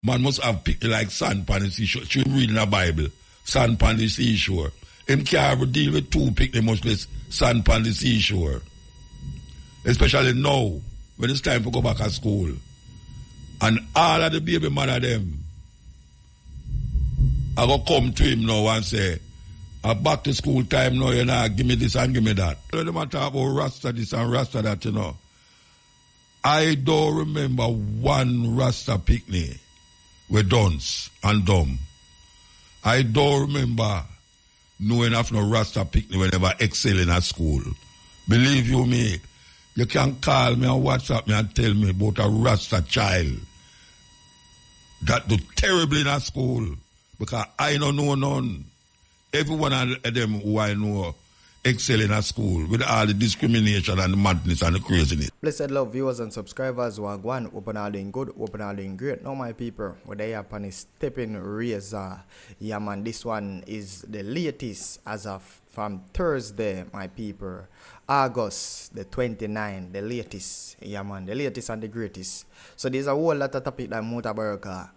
Man must have picked like sand pan the seashore. She reading the Bible. Sand pan the seashore. Him can't ever deal with two picnic much less sand pan the seashore. Especially now, when it's time to go back to school. And all of the baby mother them, I go come to him now and say, back to school time now, you know, give me this and give me that. When them talk about Rasta this and Rasta that, you know, I don't remember one Rasta picnic with dunce and dumb. I don't remember knowing of no Rasta picnic whenever excelling at school. Believe you me, you can call me and WhatsApp me and tell me about a Rasta child that do terribly in a school because I don't know none. Every one of them who I know excel in a school with all the discrimination and the madness and the craziness. Blessed love viewers and subscribers who are going, open all doing good, open all doing great. Now my people, what they have on is Steppin razor. Yeah man, this one is the latest as of from Thursday, my people. August the 29th, the latest. Yeah man, the latest and the greatest. So there's a whole lot of topic that Mutabaruka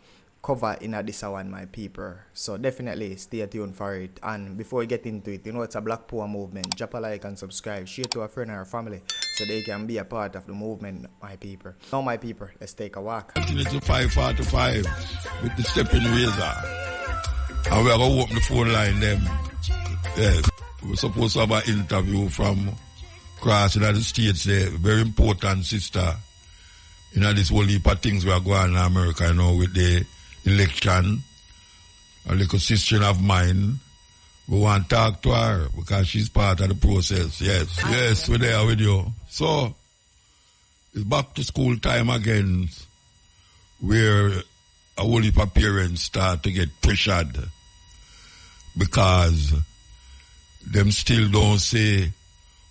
cover in this one, my people. So definitely stay tuned for it. And before we get into it, you know it's a Black Power movement. Drop a like and subscribe. Share to a friend or a family so they can be a part of the movement, my people. Now, my people, let's take a walk. Continue to 545 with the Steppin razor. And we're going to open the phone line them. Yes. We're supposed to have an interview from across the United States there. Very important sister. You know, this whole heap of things we are going in America, you know, with the election. A little sister of mine. We want to talk to her because she's part of the process. Yes, yes, we're there with you. So, it's back to school time again, where a whole heap of parents start to get pressured because them still don't say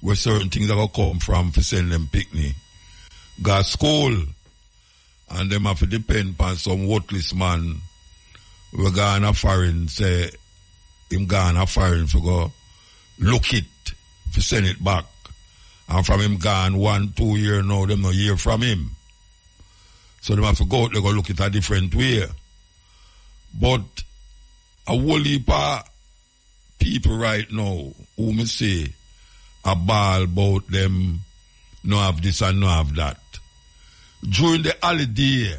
where certain things are going to come from to send them picnic. Got school, and them have to depend on some worthless man we gone a foreign, say him gone a foreign for go look it, to send it back. And from him gone 1-2 years now, them no hear from him. So them have to go out, they go look it a different way. But a whole heap of people right now who me say a ball about them no have this and no have that. During the holiday,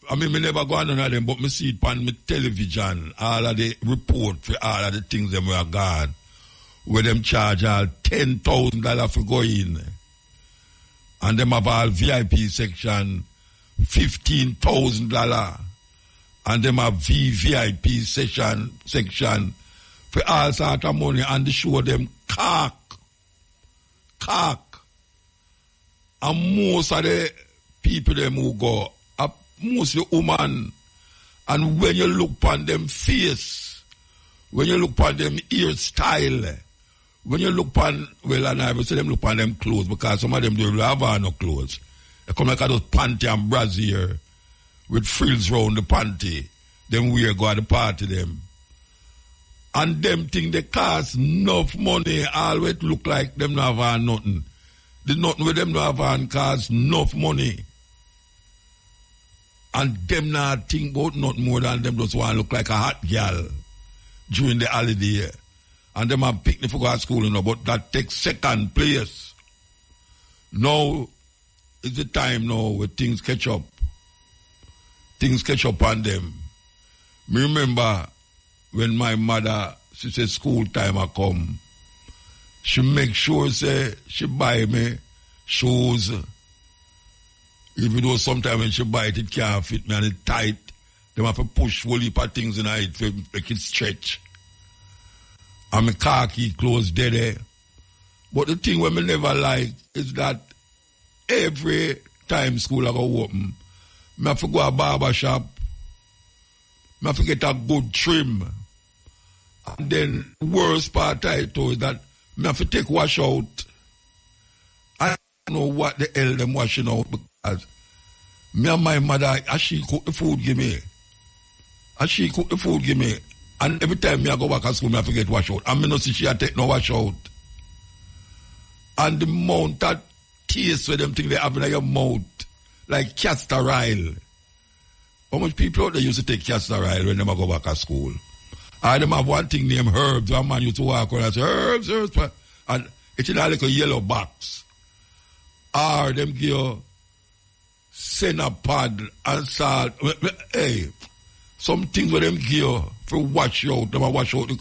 I mean, me never go on none of them, but me see it on my television, all of the report for all of the things them we are gone, where them charge all $10,000 for go in. And them have all VIP section, $15,000. And them have VVIP section for all sort of money, and they show them cock. And most of the people them who go are mostly women. And when you look upon them face, when you look upon them hairstyle, when you look upon, well, and I will say them look upon them clothes, because some of them don't have no clothes. They come like those panty and brassiere with frills round the panty. Them wear go at the party them. And them think they cost enough money, always look like them not have nothing. The nothing with them not have cost enough money. And them not think about nothing more than them just want to look like a hot girl during the holiday. And them have picnic for go to school, you know, but that takes second place. Now is the time now where things catch up. Things catch up on them. Me remember when my mother, she said school time I come, she make sure say she buy me shoes. Even though sometimes when she buy it, it can't fit me and it tight. Them have to push whole heap of things in it to make it stretch. And my khaki clothes there. But the thing what me never like is that every time school I go open, I have to go to a barber shop, I have to get a good trim. And then the worst part I told is that I have to take wash out. I don't know what the hell them washing out, because me and my mother, as she cook the food give me. And every time me I go back to school, I have to get wash out. And me no see she take no wash out. And the amount that taste where them think they have in your mouth, like castor oil. How much people out there used to take castor oil when they go back to school? I them have one thing named herbs. One man used to walk around and say, herbs. And it's in a little yellow box. Or them give you Senapod and salt. Hey, some things where them give you for wash out. Them wash out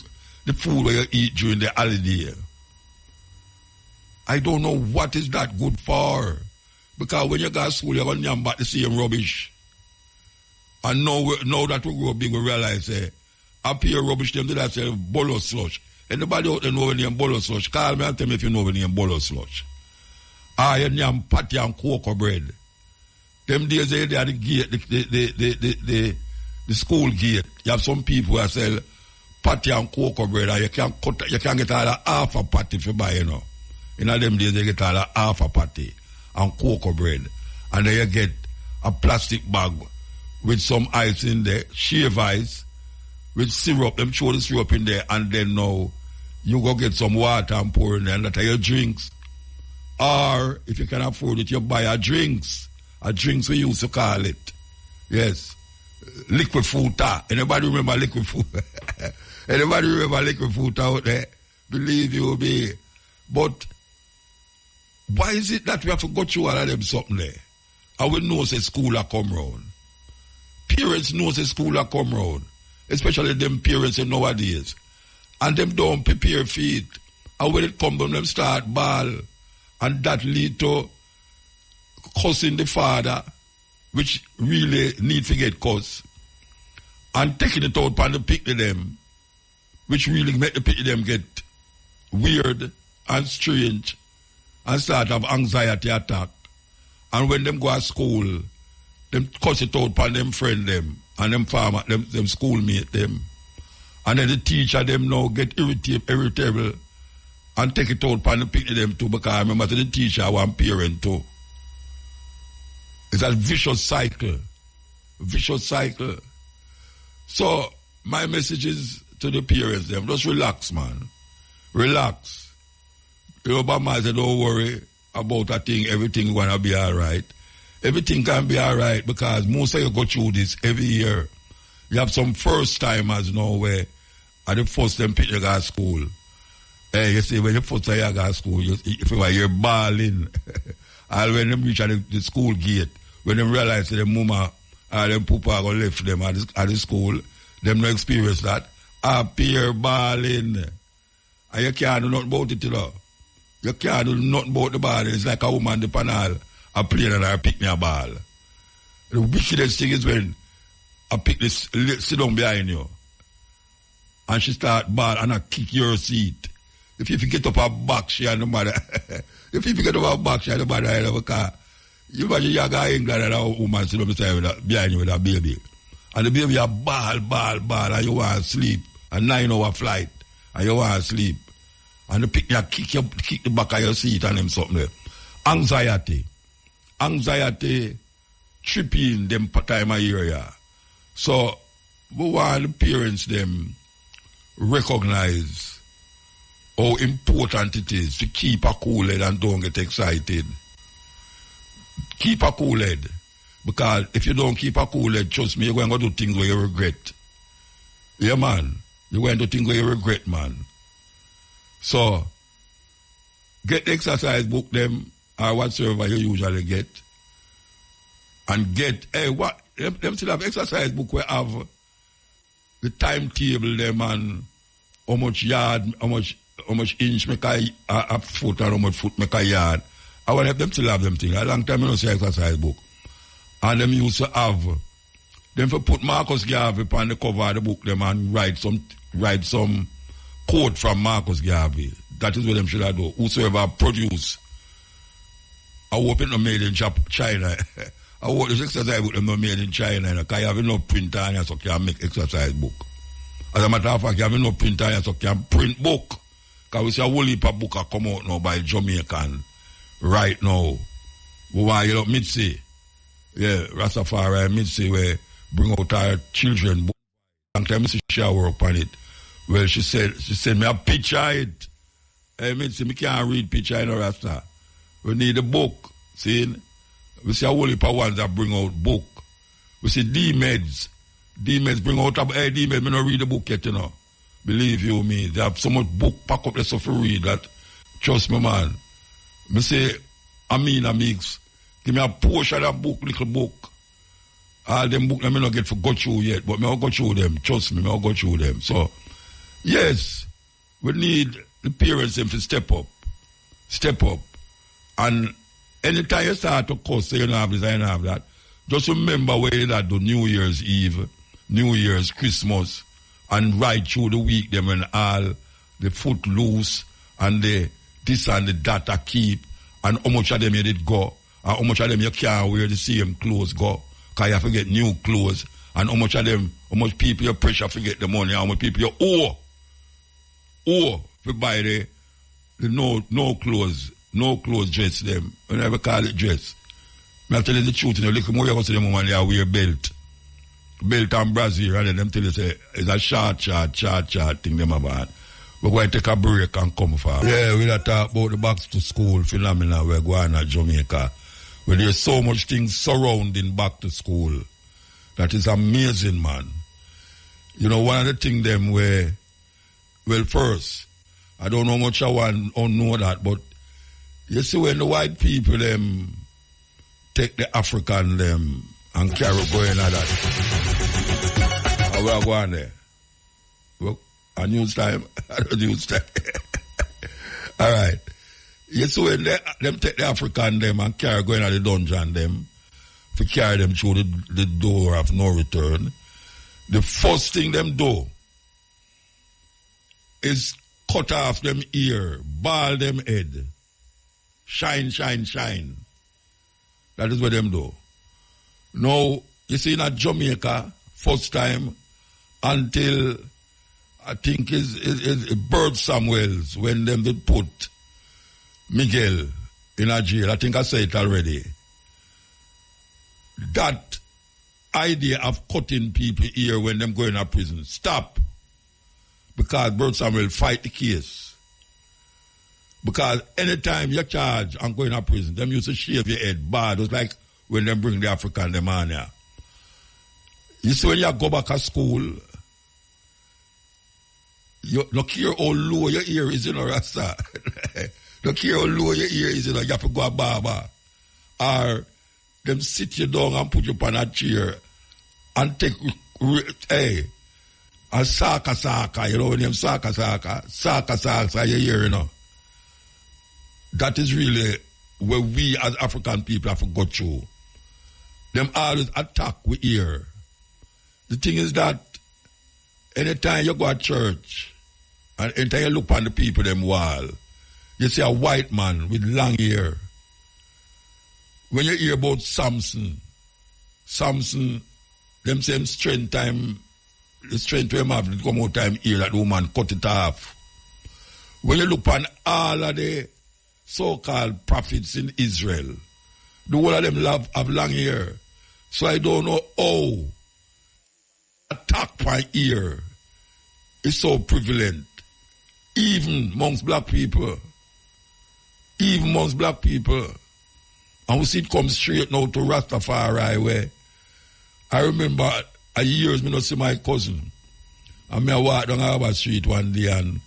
the food where you eat during the holiday. I don't know what is that good for. Because when you go to school, you're going to back the same rubbish. And now that we grow big, we realize, up here rubbish, them do that say bolo slush. Anybody out there know the name bolo slush? Call me and tell me if you know the name bolo slush. You name patty and cocoa bread. Them days they are the gate, the school gate. You have some people who sell patty and cocoa bread, and you can get all a half a patty if you buy, you know. In them days they get all a half a patty and cocoa bread. And then you get a plastic bag with some ice in there, shave ice, with syrup, them throw the syrup in there, and then now you go get some water and pour in there, and that are your drinks. Or, if you can afford it, you buy a drinks we used to call it. Yes. Liquid Futa. Anybody remember liquid food? Anybody remember liquid food out there? Believe you me. But, why is it that we have to go through all of them something there? And we know say school a come round. Parents know say school a come round. Especially them parents in nowadays. And them don't prepare for it. And when it come down, them start ball. And that lead to cussing the father, which really need to get cussed. And taking it out on the pick of them, which really make the pick of them get weird and strange and start have anxiety attack. And when them go to school, them cuss it out upon them friend them and them farmer, them schoolmate them. And then the teacher them now get irritable and take it out upon the pick of them too, because I remember the teacher one parent too. It's a vicious cycle. Vicious cycle. So my message is to the parents them, just relax, man. Relax. Obama said, don't worry about a thing, everything gonna be alright. Everything can be alright because most of you go through this every year. You have some first timers now where at the first them pick you go to school. Hey, you see, when you first time you go to school, if you're balling, and when them reach at the school gate, when they realize that the mama or them papa are going to left them at the school, them no experience that. Appear balling. And you can't do nothing about it, you know. You can't do nothing about the ball. It's like a woman the panel, a player and I pick me a ball. The wickedest thing is when I pick this, sit down behind you, and she start ball and I kick your seat. If you get up her back, she and the mother. If you get up her back, she and the mother in the car. You imagine you go to England and a woman sit up behind you with a baby. And the baby a ball, and you want to sleep. A 9-hour flight, and you want to sleep. And the pick you kick the back of your seat and them something there. Anxiety, tripping them time of year. So, we want the parents them recognize how important it is to keep a cool head and don't get excited. Keep a cool head. Because if you don't keep a cool head, trust me, you're going to do things where you regret. Yeah, man. You're going to do things where you regret, man. So, get the exercise book them or whatsoever you usually get. And get, them still have exercise book where have the timetable them and how much yard, how much inch make a foot and how much foot make a yard. I want them still have them things. A long time I don't see exercise book. And them used to have them for put Marcus Garvey upon the cover of the book them and write some quote from Marcus Garvey. That is what them should have do. Whosoever produce I hope it's not made in China. I hope this exercise book is not made in China because you have enough printer and you so can make exercise book. As a matter of fact, you have enough printer and you so can print book. Because we see a whole heap of book come out now by Jamaican right now. We want you know Mitzi. Yeah, Rastafari Mitzi where bring out our children book. Long time Mitzi she work on it. Well she said me a picture it. Hey Mitzi, me can't read picture in Rasta. We need a book. See? We see a whole heap of ones that bring out book. We see D-Meds. D-Meds bring out a D-Meds. I don't read the book yet, you know. Believe you me. They have so much book pack up there stuff to read that, trust me, man. I say, Mix, give me a portion of that book, little book. All them books I may not get for go through yet, but I'll go through them. Trust me, I'll go through them. So, yes, we need the parents them to step up. Step up. And anytime you start to cuss, say you don't have this, I don't have that. Just remember where you do New Year's Eve, New Year's, Christmas, and right through the week, them and all the foot loose and the this and the that I keep, and how much of them you did go, and how much of them you can't wear the same clothes go, because you have to get new clothes, and how much of them, how much people you pressure to get the money, how much people you owe to buy the no clothes dress them. I never call it dress. I tell you the truth, you know, look more you go to them woman, they wear belt and brassiere, and then them tell you say it's a short thing them about. We're going to take a break and come for. Yeah, we'll talk about the back to school phenomena we're going at Jamaica. Where there's so much things surrounding back to school. That is amazing, man. You know, one of the things them where, well, first, I don't know much I want to know that, but you see when the white people them take the African them and carry going at that. How we are going there? Well, a news time? News time. All right. You see when them take the African them and carry going at the dungeon them, to carry them through the door of no return, the first thing them do is cut off them ear, bald them head, shine. That is what them do. Now, you see in Jamaica, first time until I think is Bird Samuels when them did put Miguel in a jail. I think I said it already. That idea of cutting people ear when them going to prison, stop. Because Bird Samuel fight the case. Because anytime you charge and going to prison, them used to shave your head bad. It was like when them bring the African them on here. You see when you go back to school, you look here how low your ear is, you know, Rasta. Look here how low your ear is, you know, you have to go a barber. Or them sit you down and put you on a chair and take, a saka, you know, when them saka, your ear, you know. That is really where we as African people have to go through. Them always attack with ear. The thing is that anytime you go to church and anytime you look on the people them wall, you see a white man with long hair. When you hear about Samson, them same strength time, the strength to him have to come out time here that the woman cut it off. When you look on all of the so-called prophets in Israel, the whole of them have long hair. So I don't know how attack by ear is so prevalent. Even amongst black people. And we see it come straight now to Rastafari where I remember a years me not see my cousin. And me walk down Harbour Street one day and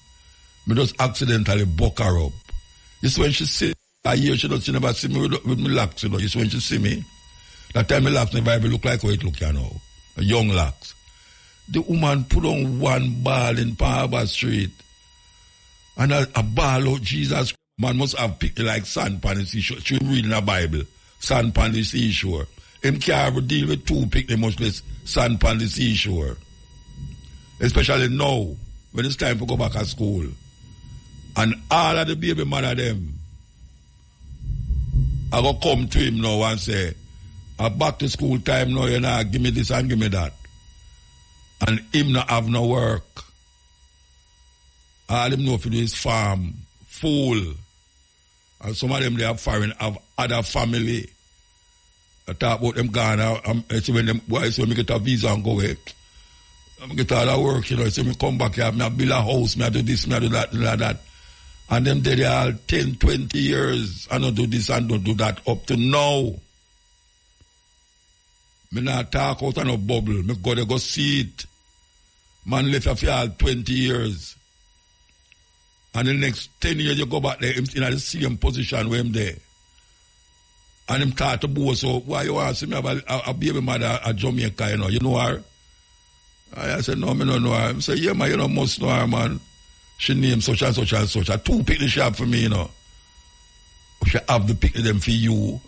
me just accidentally buck her up. You see when she see a year she never see me with me locks, you know. You see when she see me, that time me locks never look like how it look, you know. A young locks. The woman put on one ball in Harbour Street. And a ball out, Jesus, man must have picked like sand pan the seashore. She reading a Bible, sand pan the seashore. Him can't ever deal with two picnic much less sand pan the seashore. Especially now, when it's time to go back to school. And all of the baby mother them, I go come to him now and say, I'm back to school time now, you know, give me this and give me that. And him not have no work. All him know for this farm, full. And some of them they have foreign, have other family. I talk about them Ghana. So when them boys when me get a visa and go away, I get all that work, you know. So me come back here, me build a house, me do this, me do that, that. And them they all 10, 20 years and don't do this and don't do that up to now. Me not talk out of no bubble. Me go there go see it. Man left for all 20 years. And the next 10 years you go back there, him in the same position where him there. And him start to boast, so why you want to see me have a baby mother at Jamaica, you know? You know her? I said, no, me don't know her. I said, yeah, man, you know, must know her, man. She named such and such and such. 2 picnic she have for me, you know. She have the picnic them for you.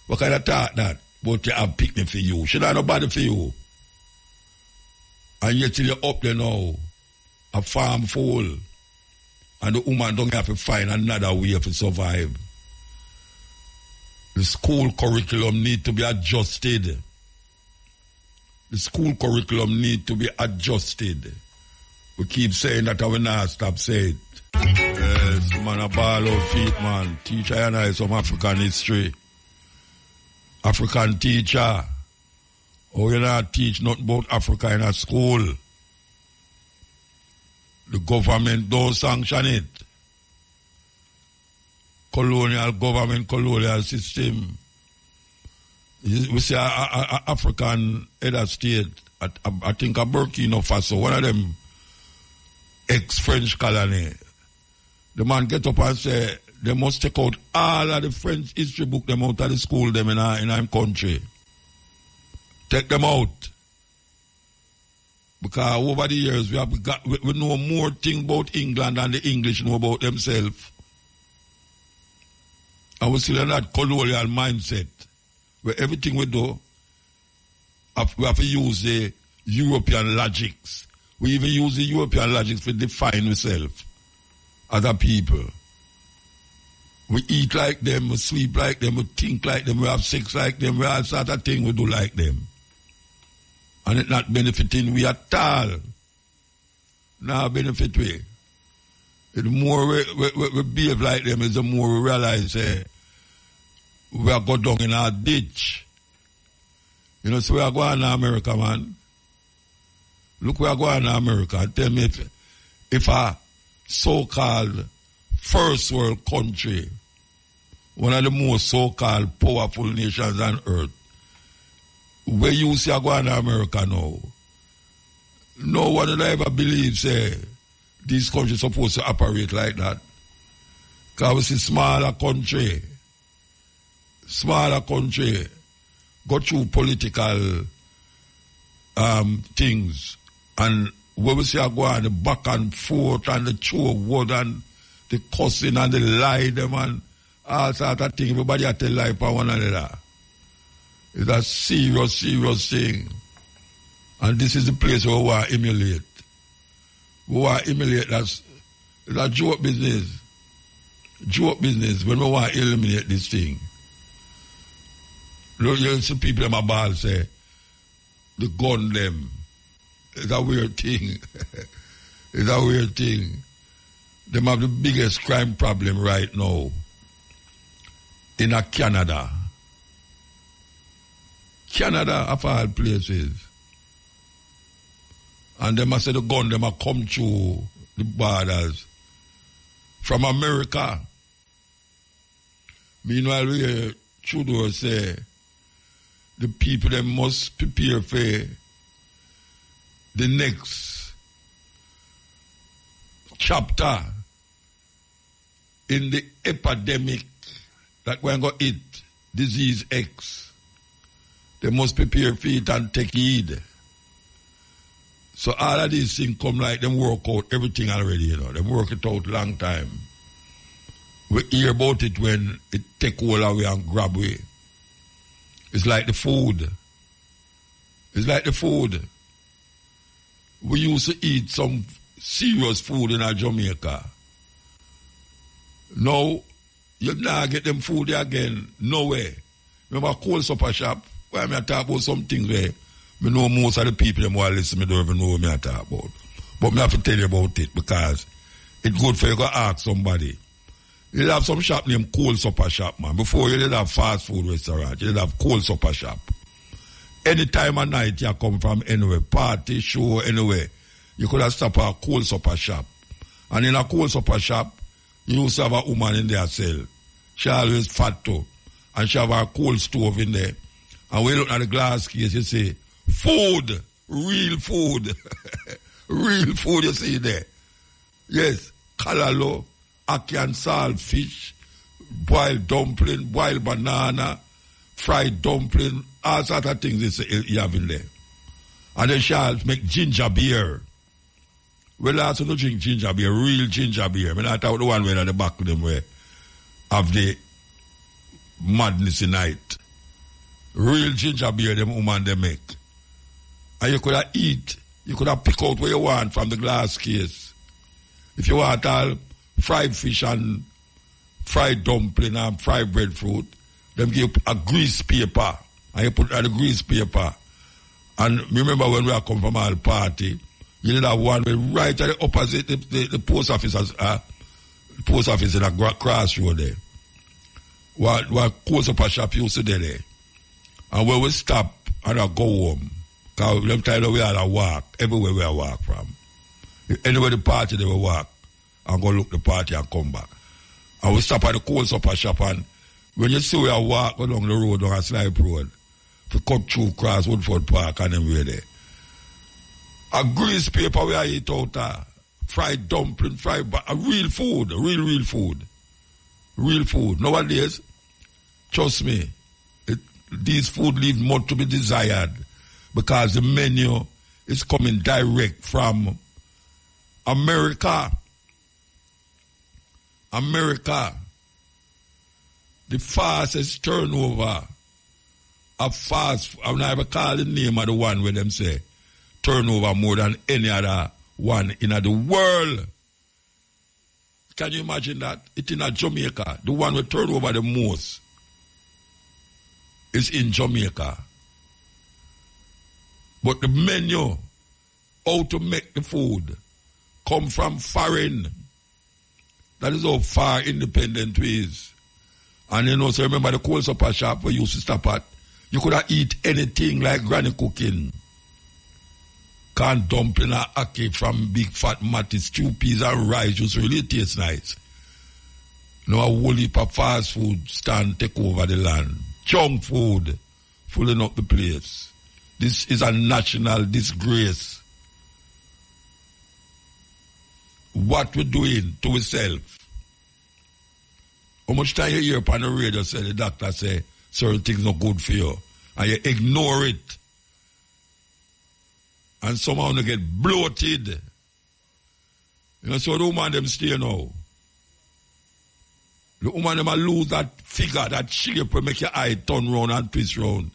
What kind of thought that? But you have picnic for you. She not nobody for you. And yet till you're up there now, a farm full. And the woman don't have to find another way to survive. The school curriculum need to be adjusted. The school curriculum need to be adjusted. We keep saying that I will not stop saying it. Yes, man, a ball of feet, man. Teacher and I some African history. African teacher. Oh, you not teach nothing about Africa in a school. The government don't sanction it. Colonial government, colonial system. We say African head of state, I think a Burkina Faso, one of them ex-French colony. The man get up and say, they must take out all of the French history book them out of the school them in our country. Take them out. Because over the years, we know more things about England than the English know about themselves. And we still in that colonial mindset, where everything we do, we have to use the European logics. We even use the European logics to define ourselves as a people. We eat like them, we sleep like them, we think like them, we have sex like them, we all sort of thing we do like them. And it's not benefiting we at all. Now benefit we. The more we behave like them, is the more we realize we are going down in our ditch. You know, so we are going to America, man. Look, we are going to America. Tell me if a so-called first world country, one of the most so-called powerful nations on earth, where you see going to America now, no one will ever believe, say, these countries supposed to operate like that. Because we see smaller country, go through political things, and where we see going the back and forth and the throw word and the cussing and the lie them and all sort of things, everybody has to lie for one another. It's a serious, serious thing. And this is the place where we want to emulate. We want to emulate. It's a joke business. Joke business when we want to eliminate this thing. Look, you see people in my ball say, the gun them. It's a weird thing. It's a weird thing. They have the biggest crime problem right now in Canada. Canada of all places. And they must say the gun, they must come through the borders from America. Meanwhile, we hear Trudeau say the people they must prepare for the next chapter in the epidemic that we're going to hit disease X. They must prepare for it and take heed. So all of these things come like them work out everything already, you know. They work it out long time. We hear about it when it take all away and grab away. It's like the food. It's like the food. We used to eat some serious food in our Jamaica. Now, you now get them food there again. No way. Remember cold supper shop? Why me talk about something where me know most of the people them who listen me don't even know what me talk about. But me have to tell you about it because it's good for you to ask somebody. You have some shop named Cold Supper Shop, man. Before you did have fast food restaurant, you did have Cold Supper Shop. Any time of night you come from anywhere, party, show, anywhere, you could have stopped at a Cold Supper Shop. And in a Cold Supper Shop, you used to have a woman in there sell. She always fat too. And she have a cold stove in there. And when you look at the glass case, you see food, real food. Real food you see there. Yes, kalalo, ackee and salt fish, boiled dumpling, boiled banana, fried dumpling, all sorts of things you have in there. And then shall make ginger beer. Well, also don't drink ginger beer, real ginger beer. I mean, I thought the one where at the back of them where have the madness in night. Real ginger beer, them woman they make. And you could have eat, you could have pick out what you want from the glass case. If you want all fried fish and fried dumpling and fried breadfruit, them give a grease paper. And you put it on the grease paper. And remember when we are come from our party, you need that one right at the opposite the post office in a crossroad there. What close up a shop used to there. And when we stop and I go home, because them time we had a walk, everywhere we walk from. Anywhere the party they will walk and go look the party and come back. And we stop at the cold supper shop and when you see we walk along the road on a slide road, to cut through cross Woodford Park and then we're there. A grease paper we eat out fried dumpling, real food, real food. Real food. Nowadays, trust me, these food leave more to be desired because the menu is coming direct from America. America. The fastest turnover of fast, I'm not even call the name of the one where them say turnover more than any other one in the world. Can you imagine that? It's in Jamaica. The one we turn over the most is in Jamaica. But the menu, how to make the food, come from foreign. That is how far independent we is. And you know, so remember the cold supper shop we used to stop at, you could have eat anything like granny cooking. Can't dumpling or ackee from big fat matty, stew peas and rice just really taste nice. You know, a whole heap of fast food stand take over the land. Junk food filling up the place. This is a national disgrace. What we're doing to ourselves. How much time you hear upon the radio say the doctor say certain things not good for you and you ignore it. And somehow they get bloated. You know, so the woman them stay now. The woman them lose that figure, that shape will make your eye turn round and twist round.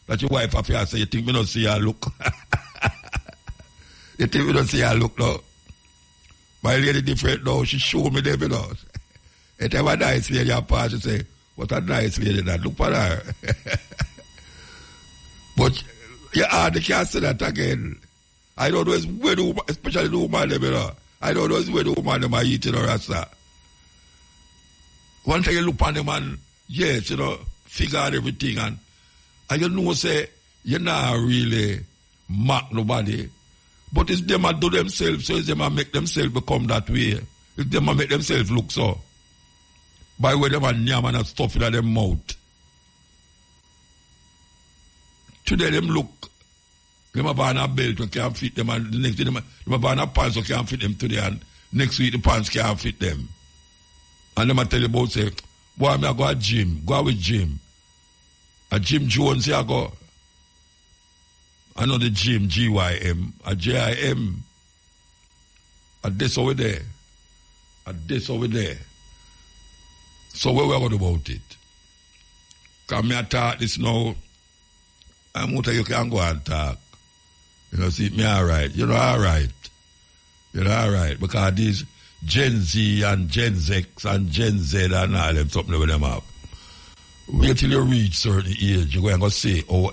That your wife have to say, you think me don't see her look? You think me don't see her look now? My lady different now, she show me them, you know. If ever a nice lady apart, she say, what a nice lady that, look for her. But you hardly can't say that again. I don't know it's where the woman, especially the woman them, you know. I don't know it's where the woman them are eating or rasta. One time you look on them and, yes, you know, figure out everything and you know, say, you're not really mock nobody. But it's them that do themselves, so it's them that make themselves become that way. It's them that make themselves look so. By the way, them and yam and stuff in their mouth. Today, them look, them have a belt that can't fit them, and the next day, them have a pants that can't fit them today, and next week, the pants can't fit them. And them tell you about, say, boy, I'm going to go to gym, go with Jim. A Jim Jones, here I go. I know the gym, GYM, a JIM. A this over there. A this over there. So where we going about it? Come here talk this now. I'm muta, you can go and talk. You know, see me all right. You know, all right. You know, all right. Because these Gen Z and Gen X and Gen Z and all them, something with them have. Wait till you reach certain age, you're going to say how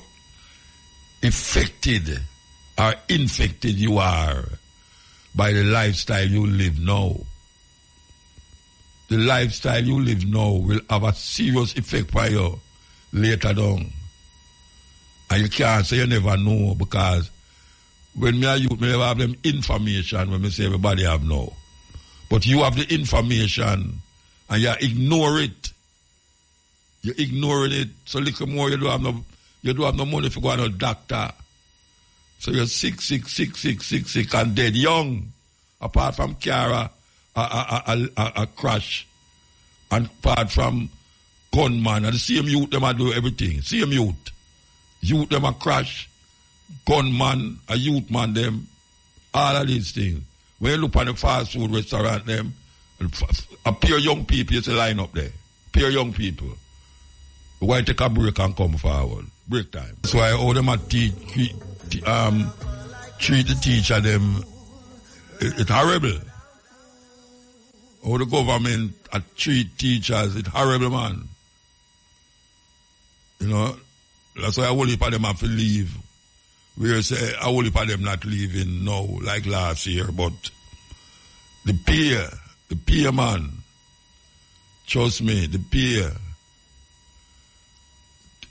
affected or infected you are by the lifestyle you live now. The lifestyle you live now will have a serious effect on you later on. And you can't say you never know because when me are youth, me never have them information when me say everybody have now. But you have the information and you ignore it. You're ignoring it, so little more you don't have no You don't have no money for going to a doctor. So you're sick, and dead young. Apart from car, a crash. And apart from gunman. And the same youth, them a do everything. Same youth. Youth, them a crash. Gunman, a youth man, them. All of these things. When you look at the fast food restaurant, them, a pure young people, you see line up there. Pure young people. Why take a break and come forward? Break time. That's why all them treat the teacher them. It's horrible. How the government treat teachers, it's horrible, man. You know, that's why a whole heap of them have to leave. We say a whole heap of them not leaving now, like last year, but the pay, man. Trust me, the pay.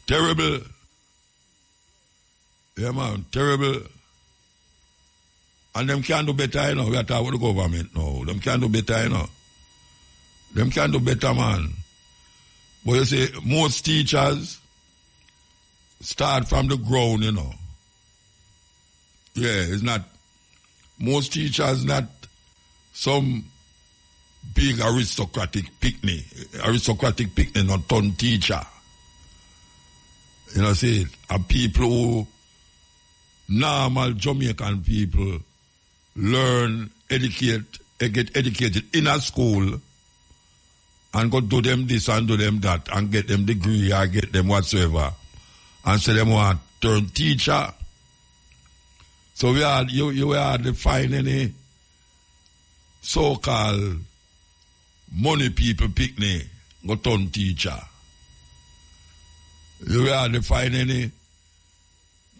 Terrible. Yeah, man, terrible. And them can't do better, you know. We are talking about the government now. Them can't do better, you know. Them can't do better, man. But you see, most teachers start from the ground, you know. Yeah, it's not. Most teachers not some big aristocratic picnic, not ton teacher. You know, see, and people who, normal Jamaican people, get educated in a school and go do them this and do them that and get them degree or get them whatsoever and say them want to turn teacher. So you hardly find any so-called money people picnic go turn teacher. You hardly find any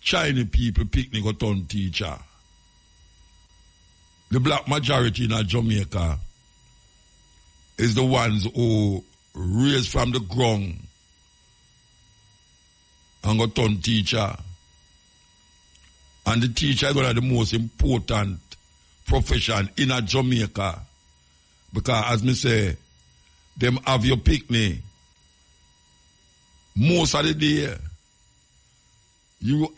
Chinese people picnic go turn teacher. The black majority in Jamaica is the ones who raised from the ground and go turn teacher. And the teacher is one of the most important profession in Jamaica. Because as me say, them have your picnic most of the day. You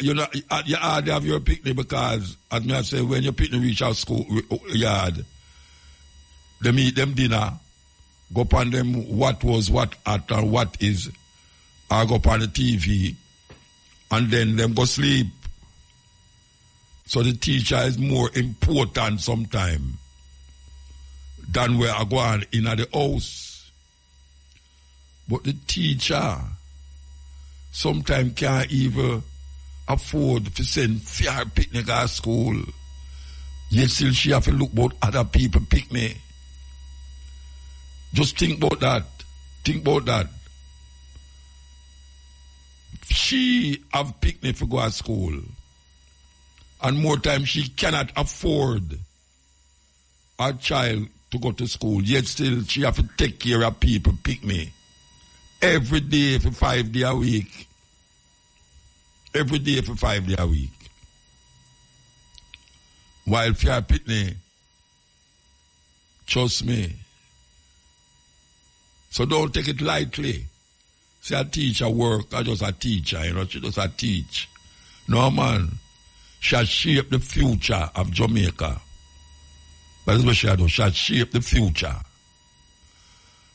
hardly have your picnic because, as me I say, when your picnic reach our school yard, them eat them dinner, go upon them what was, what at, and what is, or go upon the TV, and then them go sleep. So the teacher is more important sometimes than where I go on in the house. But the teacher sometimes can't even afford to send fair picnic at school. Yet still she have to look about other people picnic. Just think about that. Think about that. She have picnic to go to school. And more time she cannot afford her child to go to school. Yet still she have to take care of people picnic. Every day for 5 days a week. Every day for 5 days a week. While fair picnic, trust me. So don't take it lightly. Say a teacher work, or just a teacher, you know, she just a teach. No, man. She has shaped the future of Jamaica. That's what she has done. She has shaped the future.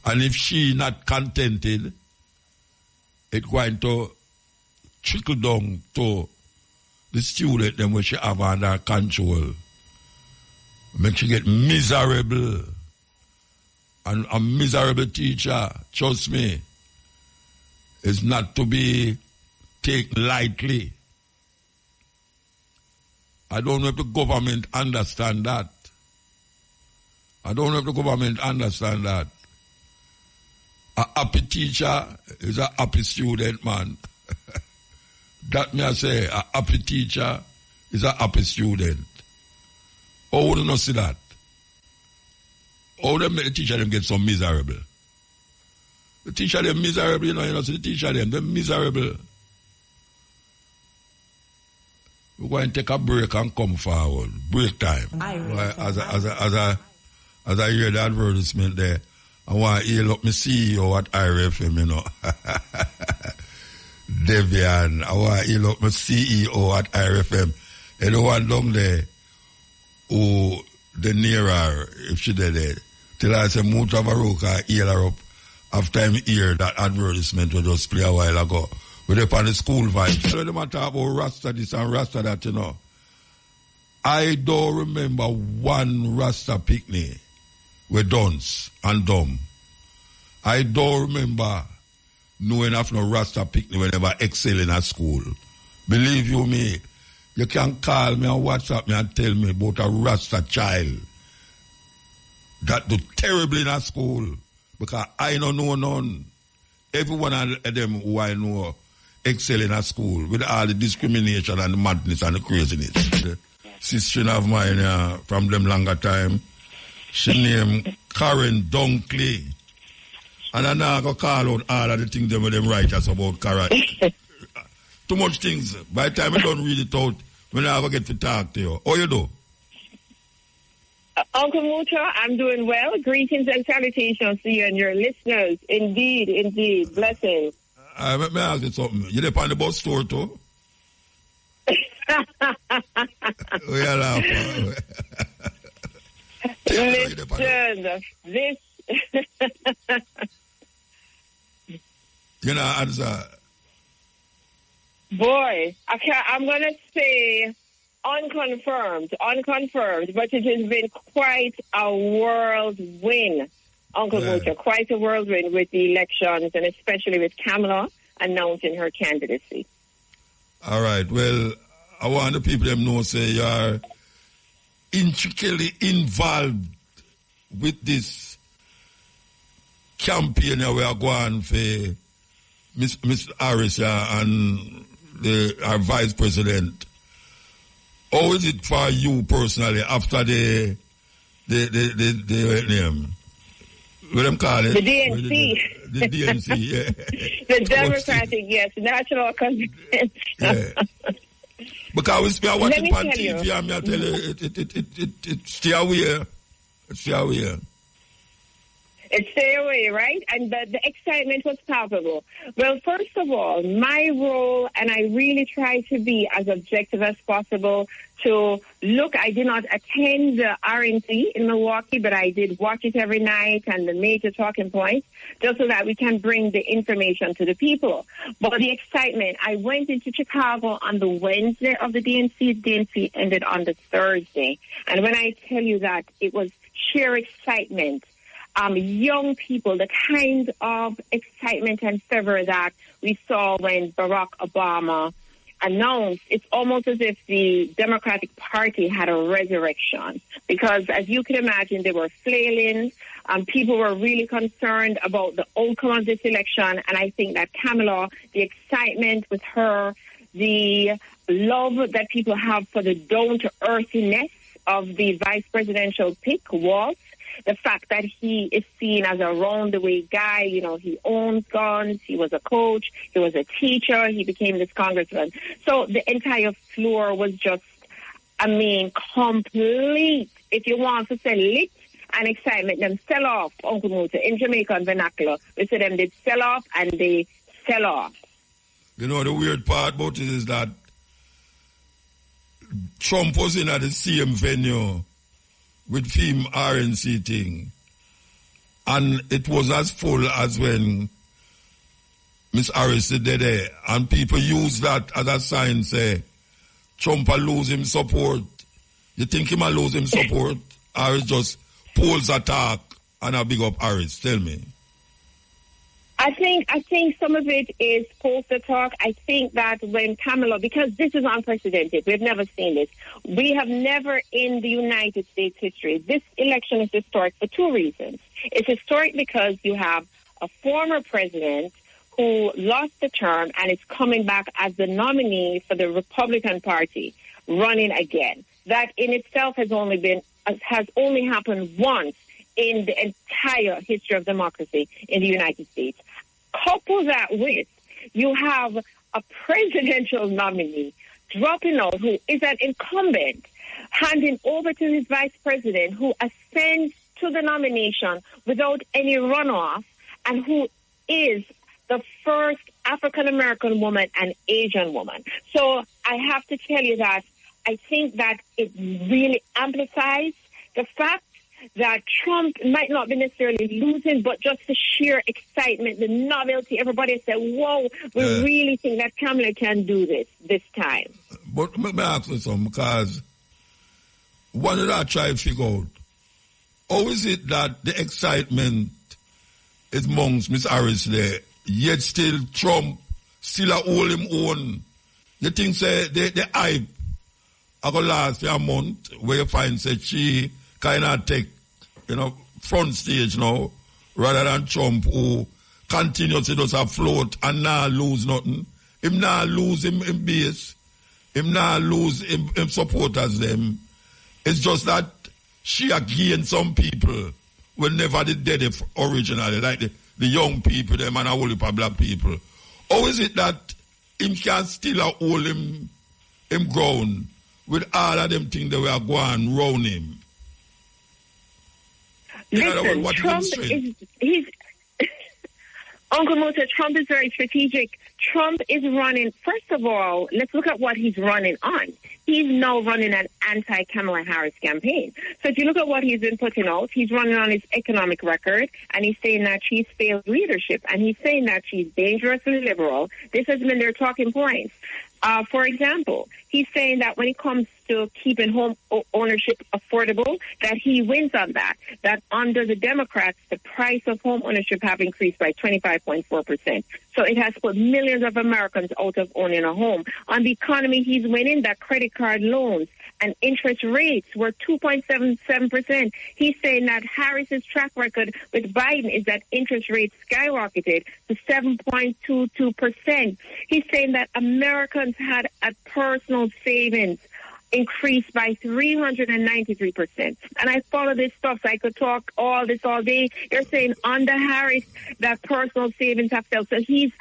And if she not contented, it's going to trickle down to the student them where she have under control. Make she get miserable. And a miserable teacher, trust me, is not to be taken lightly. I don't know if the government understand that. I don't know if the government understand that. A happy teacher is a happy student, man. That me I say, a happy teacher is a happy student. How would you not see that? How would the teacher them get so miserable? The teacher them miserable, you know, so the teacher them, they're miserable. We're going to take a break and come forward. Break time. As I hear the advertisement there, I want to hear up me CEO at IRFM, you know. Devian, he look my CEO at IRFM. And the one down there who the nearer, if she did it, till I say Mutabaruka heal her up after him hear that advertisement we just play a while ago. With up on the school vibes. So them talk about Rasta this and Rasta that, you know. I don't remember one Rasta picnic with dunce and dumb. I don't remember knowing of no Rasta picnic whenever excelling at school. Believe you me, you can call me on WhatsApp me and tell me about a Rasta child that do terribly in a school because I don't know none. Everyone of them who I know excelling at school with all the discrimination and the madness and the craziness. The sister of mine from them longer time, she named Karen Dunkley. And I now go call out all of the things them with them writers about Karen. Too much things. By the time I don't read it out, when I ever get to talk to you. How you do? Uncle Muta, I'm doing well. Greetings and salutations to you and your listeners. Indeed, indeed. Blessings. May I ask you something? You there on the bus store too? We are laughing. Listen, this... You know, answer. Boy, I'm going to say unconfirmed, but it has been quite a whirlwind, Uncle Muta, quite a whirlwind with the elections and especially with Kamala announcing her candidacy. All right, well, I want the people them know say you are intricately involved with this campaign we are going for Miss Harris and our vice president. How is it for you personally after the name? What them call it? The DNC. The DNC, yeah. The Democratic, yes, National Convention. Yeah. Because we are watching on TV and I tell you, it's still away. It's still away. It stay away, right? And the excitement was palpable. Well, first of all, my role, and I really try to be as objective as possible to look, I did not attend the RNC in Milwaukee, but I did watch it every night and the major talking points, just so that we can bring the information to the people. But the excitement, I went into Chicago on the Wednesday of the DNC. DNC ended on the Thursday. And when I tell you that, it was sheer excitement. Young people, the kind of excitement and fervor that we saw when Barack Obama announced, it's almost as if the Democratic Party had a resurrection. Because as you can imagine, they were flailing. People were really concerned about the outcome of this election. And I think that Kamala, the excitement with her, the love that people have for the down-to-earthiness of the vice presidential pick was the fact that he is seen as a round-the-way guy. You know, he owns guns, he was a coach, he was a teacher, he became this congressman. So the entire floor was just, complete, if you want to say lit, and excitement. Them sell off, Uncle Muta, in Jamaican vernacular. We say them did sell off and they sell off. You know, the weird part about it is that Trump was in at the same venue with film RNC thing. And it was as full as when Miss Harris did there. And people use that as a sign, say, Trump will lose him support. You think he might lose him support? Or it's just polls attack and a big up Harris? Tell me. I think some of it is poster talk. I think that when Kamala, because this is unprecedented, we've never seen this. We have never in the United States history. This election is historic for two reasons. It's historic because you have a former president who lost the term and is coming back as the nominee for the Republican Party, running again. That in itself has only happened once in the entire history of democracy in the United States. Couple that with, you have a presidential nominee dropping out who is an incumbent, handing over to his vice president who ascends to the nomination without any runoff and who is the first African-American woman and Asian woman. So I have to tell you that I think that it really amplifies the fact that Trump might not be necessarily losing, but just the sheer excitement, the novelty. Everybody said, whoa, we really think that Kamala can do this time. But let me ask you something, because one that I try to figure out, how is it that the excitement is amongst Miss Harris there, yet still Trump still a hold him on? You think say the hype I go last a month where you find say she kind of take, front stage now, rather than Trump who continuously does afloat and not lose nothing. Him not lose him base. Him not lose him supporters them. It's just that she again some people were never the dead originally, like the young people, them and a whole heap of black people. How is it that him can still hold him ground with all of them things that were going round him? Listen, Trump he's Uncle Muta, Trump is very strategic. Trump is running, first of all, let's look at what he's running on. He's now running an anti-Kamala Harris campaign. So if you look at what he's been putting out, he's running on his economic record, and he's saying that she's failed leadership, and he's saying that she's dangerously liberal. This has been their talking points. For example, he's saying that when it comes to keeping home ownership affordable, that he wins on that. That under the Democrats, the price of home ownership have increased by 25.4%. So it has put millions of Americans out of owning a home. On the economy, he's winning that credit card loans and interest rates were 2.77%. He's saying that Harris's track record with Biden is that interest rates skyrocketed to 7.22%. He's saying that Americans had a personal savings increased by 393%. And I follow this stuff, so I could talk all this all day. You're saying under Harris that personal savings have fell. So he's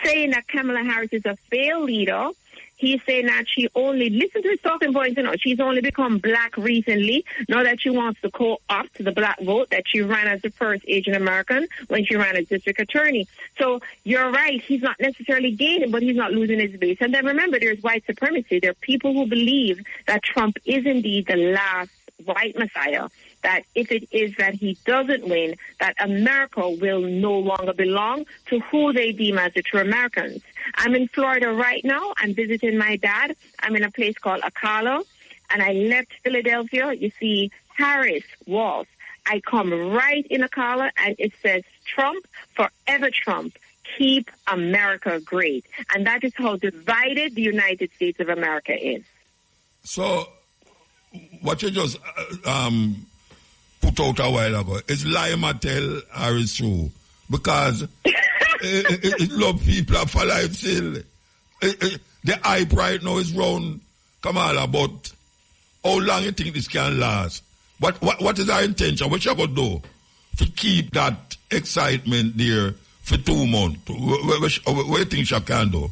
saying that Kamala Harris is a failed leader. He's saying that she only, listen to his talking points, she's only become black recently, now that she wants to co-opt the black vote, that she ran as the first Asian American when she ran as district attorney. So you're right, he's not necessarily gaining, but he's not losing his base. And then remember, there's white supremacy. There are people who believe that Trump is indeed the last white messiah, that if it is that he doesn't win, that America will no longer belong to who they deem as the true Americans. I'm in Florida right now. I'm visiting my dad. I'm in a place called Ocala, and I left Philadelphia. You see Harris Walls. I come right in Ocala, and it says Trump, forever Trump. Keep America great. And that is how divided the United States of America is. So what you just put out a while ago, is lie Mattel or is true? Because it love people for life still. The hype right now is round Kamala, but how long you think this can last? What is our intention? What you going to do to keep that excitement there for 2 months? What do you think she can do?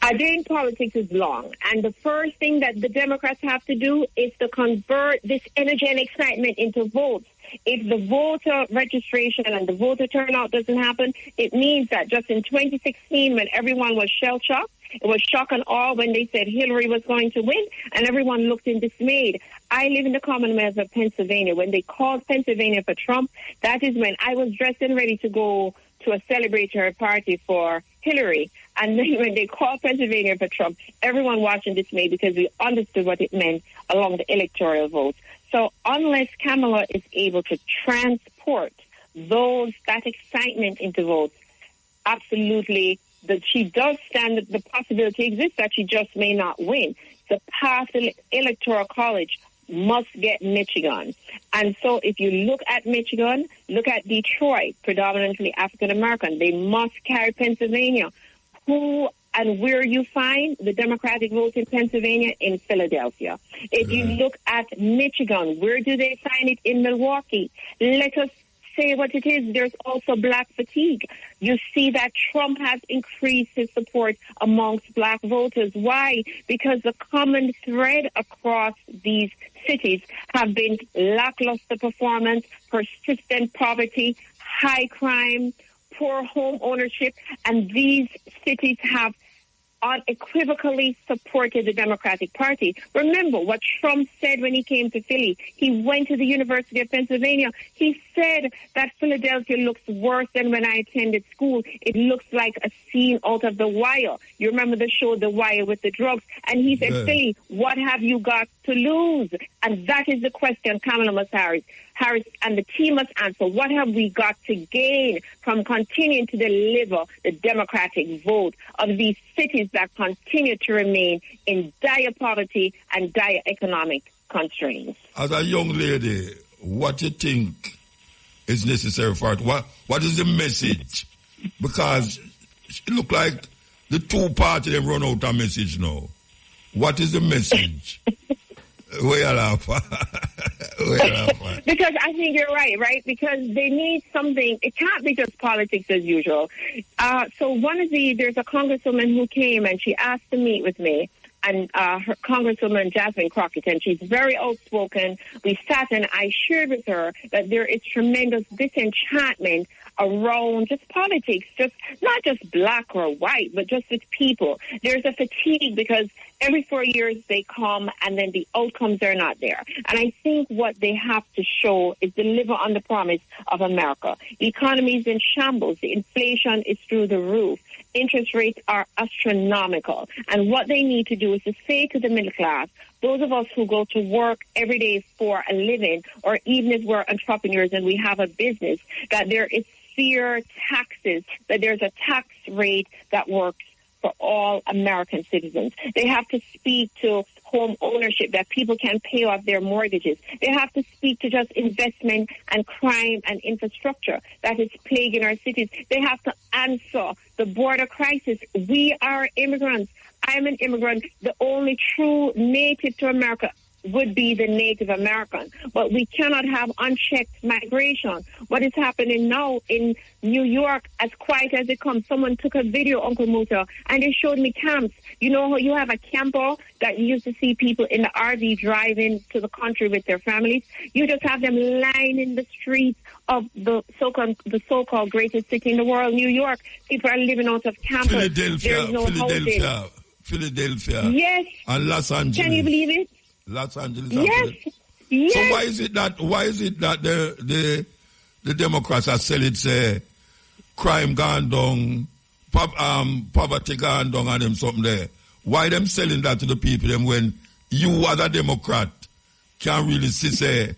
A day in politics is long, and the first thing that the Democrats have to do is to convert this energy and excitement into votes. If the voter registration and the voter turnout doesn't happen, it means that just in 2016, when everyone was shell-shocked, it was shock and awe when they said Hillary was going to win, and everyone looked in dismayed. I live in the Commonwealth of Pennsylvania. When they called Pennsylvania for Trump, that is when I was dressed and ready to go to a celebratory party for Hillary. And then when they called Pennsylvania for Trump, everyone watched in dismay because we understood what it meant along the electoral vote. So unless Kamala is able to transport that excitement into votes, absolutely, that she does stand, the possibility exists that she just may not win. The path to the Electoral College must get Michigan. And so if you look at Michigan, look at Detroit, predominantly African-American, they must carry Pennsylvania. Who and where you find the Democratic vote in Pennsylvania? In Philadelphia. If you look at Michigan, where do they find it? In Milwaukee. Let us say what it is. There's also black fatigue. You see that Trump has increased his support amongst black voters. Why? Because the common thread across these cities have been lackluster performance, persistent poverty, high crime, for home ownership, and these cities have unequivocally supported the Democratic Party. Remember what Trump said when he came to Philly. He went to the University of Pennsylvania. He said that Philadelphia looks worse than when I attended school. It looks like a scene out of The Wire. You remember the show The Wire with the drugs? And he said, Philly, what have you got to lose? And that is the question Kamala Harris and the team must answer. What have we got to gain from continuing to deliver the Democratic vote of these cities that continue to remain in dire poverty and dire economic constraints? As a young lady, what do you think is necessary for it? What is the message? Because it looks like the two parties have run out of message now. What is the message? Where you laugh? Because I think you're right? Because they need something. It can't be just politics as usual. So there's a congresswoman who came and she asked to meet with me, and her Congresswoman Jasmine Crockett, and she's very outspoken. We sat and I shared with her that there is tremendous disenchantment around just politics, just not just black or white, but just with people. There's a fatigue because every 4 years they come and then the outcomes are not there. And I think what they have to show is deliver on the promise of America. The economy is in shambles. The inflation is through the roof. Interest rates are astronomical. And what they need to do is to say to the middle class, those of us who go to work every day for a living, or even if we're entrepreneurs and we have a business, that there is fair taxes, that there's a tax rate that works for all American citizens. They have to speak to home ownership, that people can pay off their mortgages. They have to speak to just investment and crime and infrastructure that is plaguing our cities. They have to answer the border crisis. We are immigrants. I'm an immigrant. The only true native to America would be the Native American. But we cannot have unchecked migration. What is happening now in New York, as quiet as it comes, someone took a video, Uncle Muta, and they showed me camps. You know how you have a camper that you used to see people in the RV driving to the country with their families? You just have them lining the streets of the so-called greatest city in the world, New York. People are living out of campers. There's no Philadelphia. Yes. And Los Angeles. Can you believe it? Los Angeles. Yes. Yes. So why is it that the Democrats are selling, say, crime gone down, poverty gone down, and them something there? Why them selling that to the people them when you as a Democrat can't really see, say,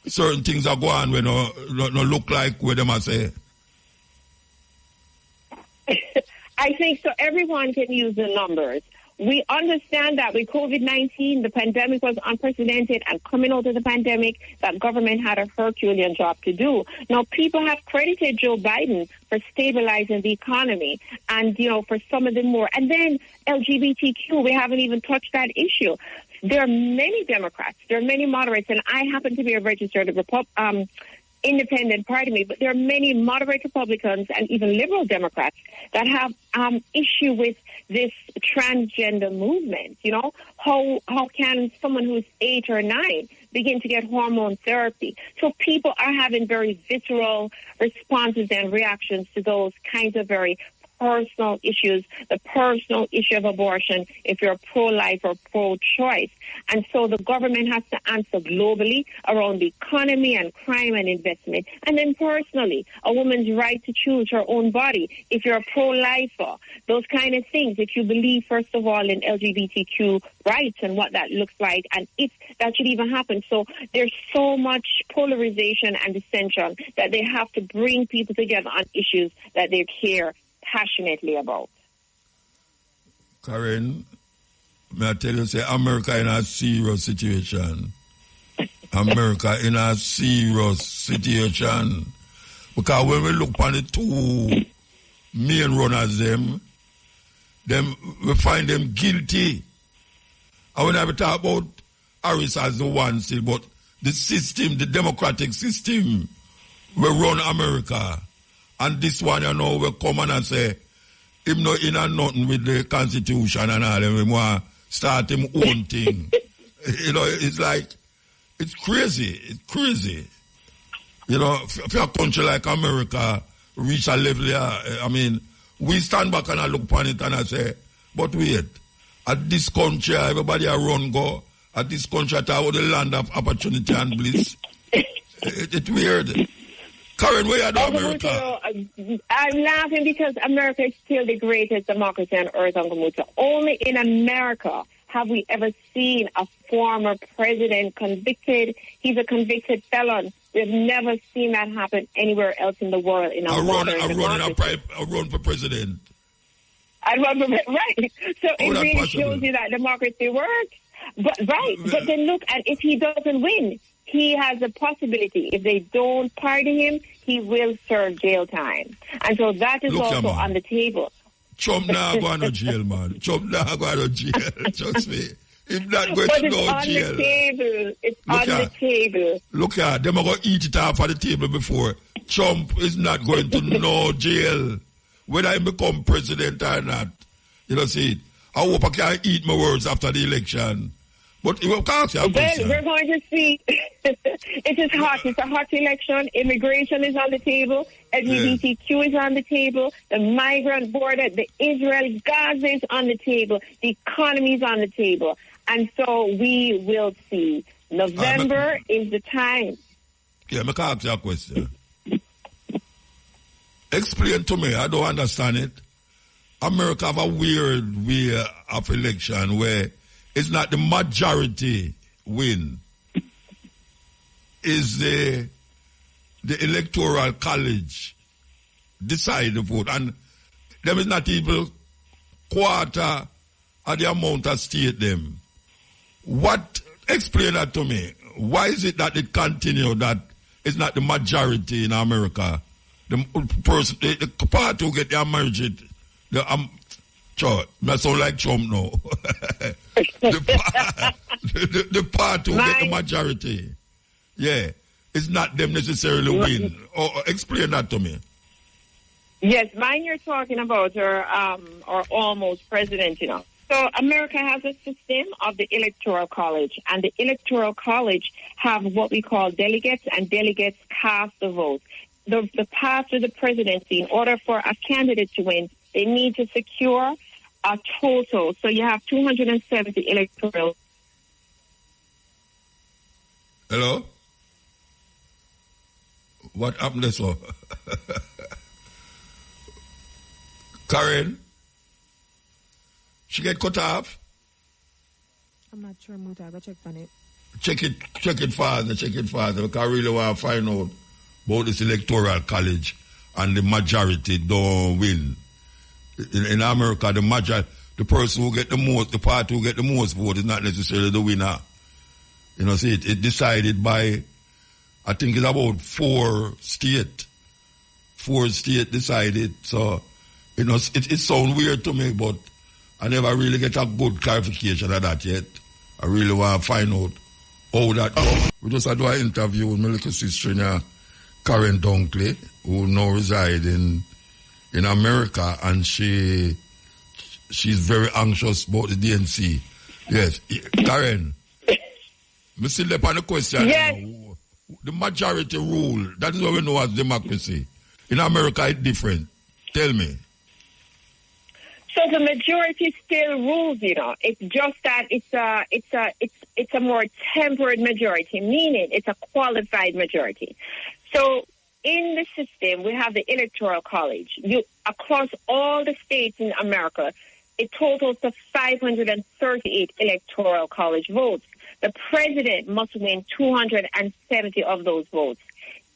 certain things are going on when no look like what them are say? I think so. Everyone can use the numbers. We understand that with COVID-19, the pandemic was unprecedented, and coming out of the pandemic, that government had a Herculean job to do. Now, people have credited Joe Biden for stabilizing the economy and, for some of the more. And then LGBTQ, we haven't even touched that issue. There are many Democrats, there are many moderates, and I happen to be a registered independent, but there are many moderate Republicans and even liberal Democrats that have issue with this transgender movement. How can someone who's 8 or 9 begin to get hormone therapy? So people are having very visceral responses and reactions to those kinds of very personal issues, the personal issue of abortion, if you're pro-life or pro-choice. And so the government has to answer globally around the economy and crime and investment. And then personally, a woman's right to choose her own body. If you're a pro-lifer, those kind of things. If you believe, first of all, in LGBTQ rights and what that looks like, and if that should even happen. So there's so much polarization and dissension that they have to bring people together on issues that they care passionately about. Karen, may I tell you, say America in a serious situation. America in a serious situation. Because when we look on the two main runners, them we find them guilty. And when I talk about Harris as the one still, but the system, the democratic system, will run America. And this one, will come on and say, him no in and nothing with the Constitution and all, and want to start him own thing. It's like, it's crazy. It's crazy. For a country like America, reach a level here. I mean, we stand back and I look upon it and I say, but wait, at this country, everybody around go. At this country, I have the land of opportunity and bliss. It's weird. Karen, where are you America? I'm laughing because America is still the greatest democracy on earth, Uncle Muta. Only in America have we ever seen a former president convicted. He's a convicted felon. We've never seen that happen anywhere else in the world. In a run for president. I run for right. So it really shows you that democracy works. But but then look, and if he doesn't win, he has a possibility. If they don't pardon him, he will serve jail time. And so that is also on the table. Trump not going to jail, man. Trump not going to jail. Trust me. He's not going to no jail. It's on the table. Look here, them are going to eat it off of the table before. Trump is not going to no jail. Whether he become president or not. You know, see it. I hope I can eat my words after the election. But you can't say we're going to see. It is hot. It's a hot election. Immigration is on the table. LGBTQ is on the table. The migrant border, the Israel-Gaza is on the table. The economy is on the table. And so we will see. November is the time. Yeah, I can ask you a question. Explain to me. I don't understand it. America have a weird way of election where it's not the majority win. It's the electoral college decide the vote. And them is not even quarter of the amount of state them. Explain that to me. Why is it that it continue that it's not the majority in America? The person, the party who get their marriage, that sound like Trump now. the party who get the majority. Yeah. It's not them necessarily win. Or explain that to me. Yes, mine you're talking about our almost president, you know. So America has a system of the Electoral College, and the Electoral College have what we call delegates, and delegates cast the vote. The path to the presidency, in order for a candidate to win, they need to secure a total. So you have 270 electoral. Hello? What happened this one? Karen? She get cut off? I'm not sure, Muta. I go check on it. Check it further. Because I really want to find out about this electoral college and the majority don't win. In America, the person who get the most, the party who get the most vote is not necessarily the winner. You know, see, it decided by, I think it's about 4 states. 4 states decided. So, you know, it sounds weird to me, but I never really get a good clarification of that yet. I really want to find out how that goes. We just had an interview with my little sister, Karen Dunkley, who now resides in America, and she's very anxious about the DNC. Yes, Karen, me still upon the question. Yes. The majority rule, that is what we know as democracy. In America, it's different. Tell me. So the majority still rules, you know. It's just that it's a more tempered majority, meaning it's a qualified majority. So in the system, we have the Electoral College. Across all the states in America, it totals to 538 Electoral College votes. The president must win 270 of those votes.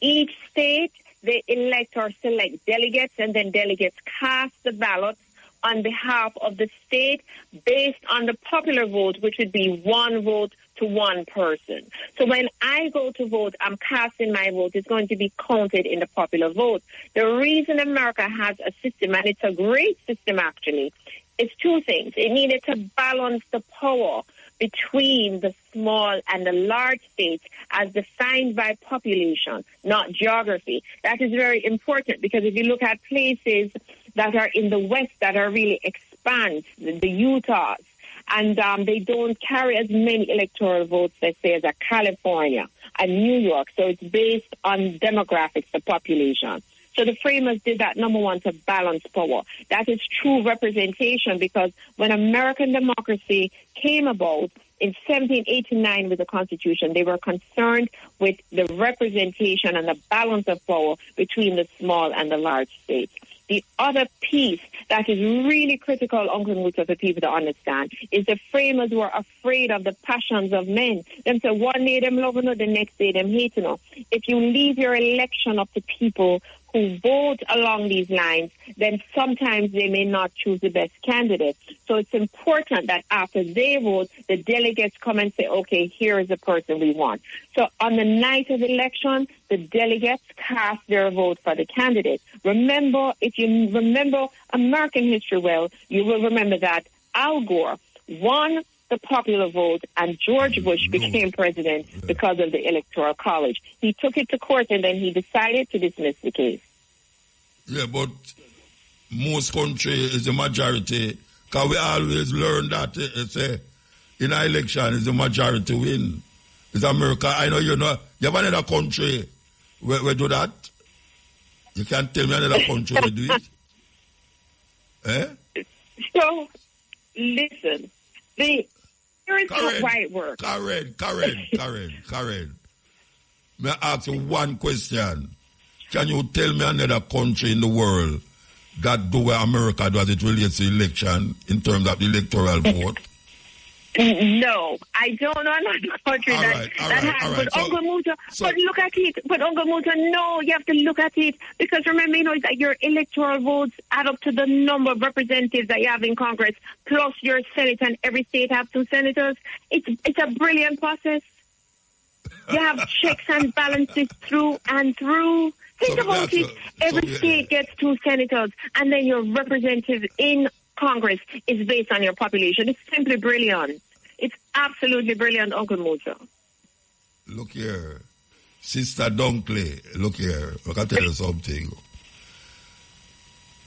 Each state, they elect or select delegates, and then delegates cast the ballots on behalf of the state based on the popular vote, which would be 1 vote to 1 person. So when I go to vote, I'm casting my vote. It's going to be counted in the popular vote. The reason America has a system, and it's a great system actually, is 2 things. It needed to balance the power between the small and the large states as defined by population, not geography. That is very important, because if you look at places that are in the West that are really expanse, the Utahs, and they don't carry as many electoral votes, let's say, as California and New York. So it's based on demographics, the population. So the framers did that, number one, to balance power. That is true representation, because when American democracy came about in 1789 with the Constitution, they were concerned with the representation and the balance of power between the small and the large states. The other piece that is really critical, Uncle Muta, for people to understand, is the framers were afraid of the passions of men. Them say one day them loving you, the next day them hating you. If you leave your election up to people who vote along these lines, then sometimes they may not choose the best candidate. So it's important that after they vote, the delegates come and say, okay, here is the person we want. So on the night of the election, the delegates cast their vote for the candidate. Remember, if you remember American history well, you will remember that Al Gore won the popular vote and George Bush became president because of the Electoral College. He took it to court and then he decided to dismiss the case. Yeah, but most country is the majority, because we always learn that in an election is the majority win. It's America. I know you have another country where do that. You can't tell me another country where do it. Eh? So, listen, here is the right word. Karen. May I ask you one question? Can you tell me another country in the world that do what America do as it relates to election in terms of the electoral vote? No, I don't know another country that has. But Uncle Muta, but look at it. But Uncle Muta, no, you have to look at it, because remember, it's that your electoral votes add up to the number of representatives that you have in Congress, plus your Senate, and every state have 2 senators. It's a brilliant process. You have checks and balances through and through. Think about it. Every state gets 2 senators, and then your representative in Congress is based on your population. It's simply brilliant. It's absolutely brilliant, Uncle Muta. Look here. Sister Dunkley, look here. I can tell you something.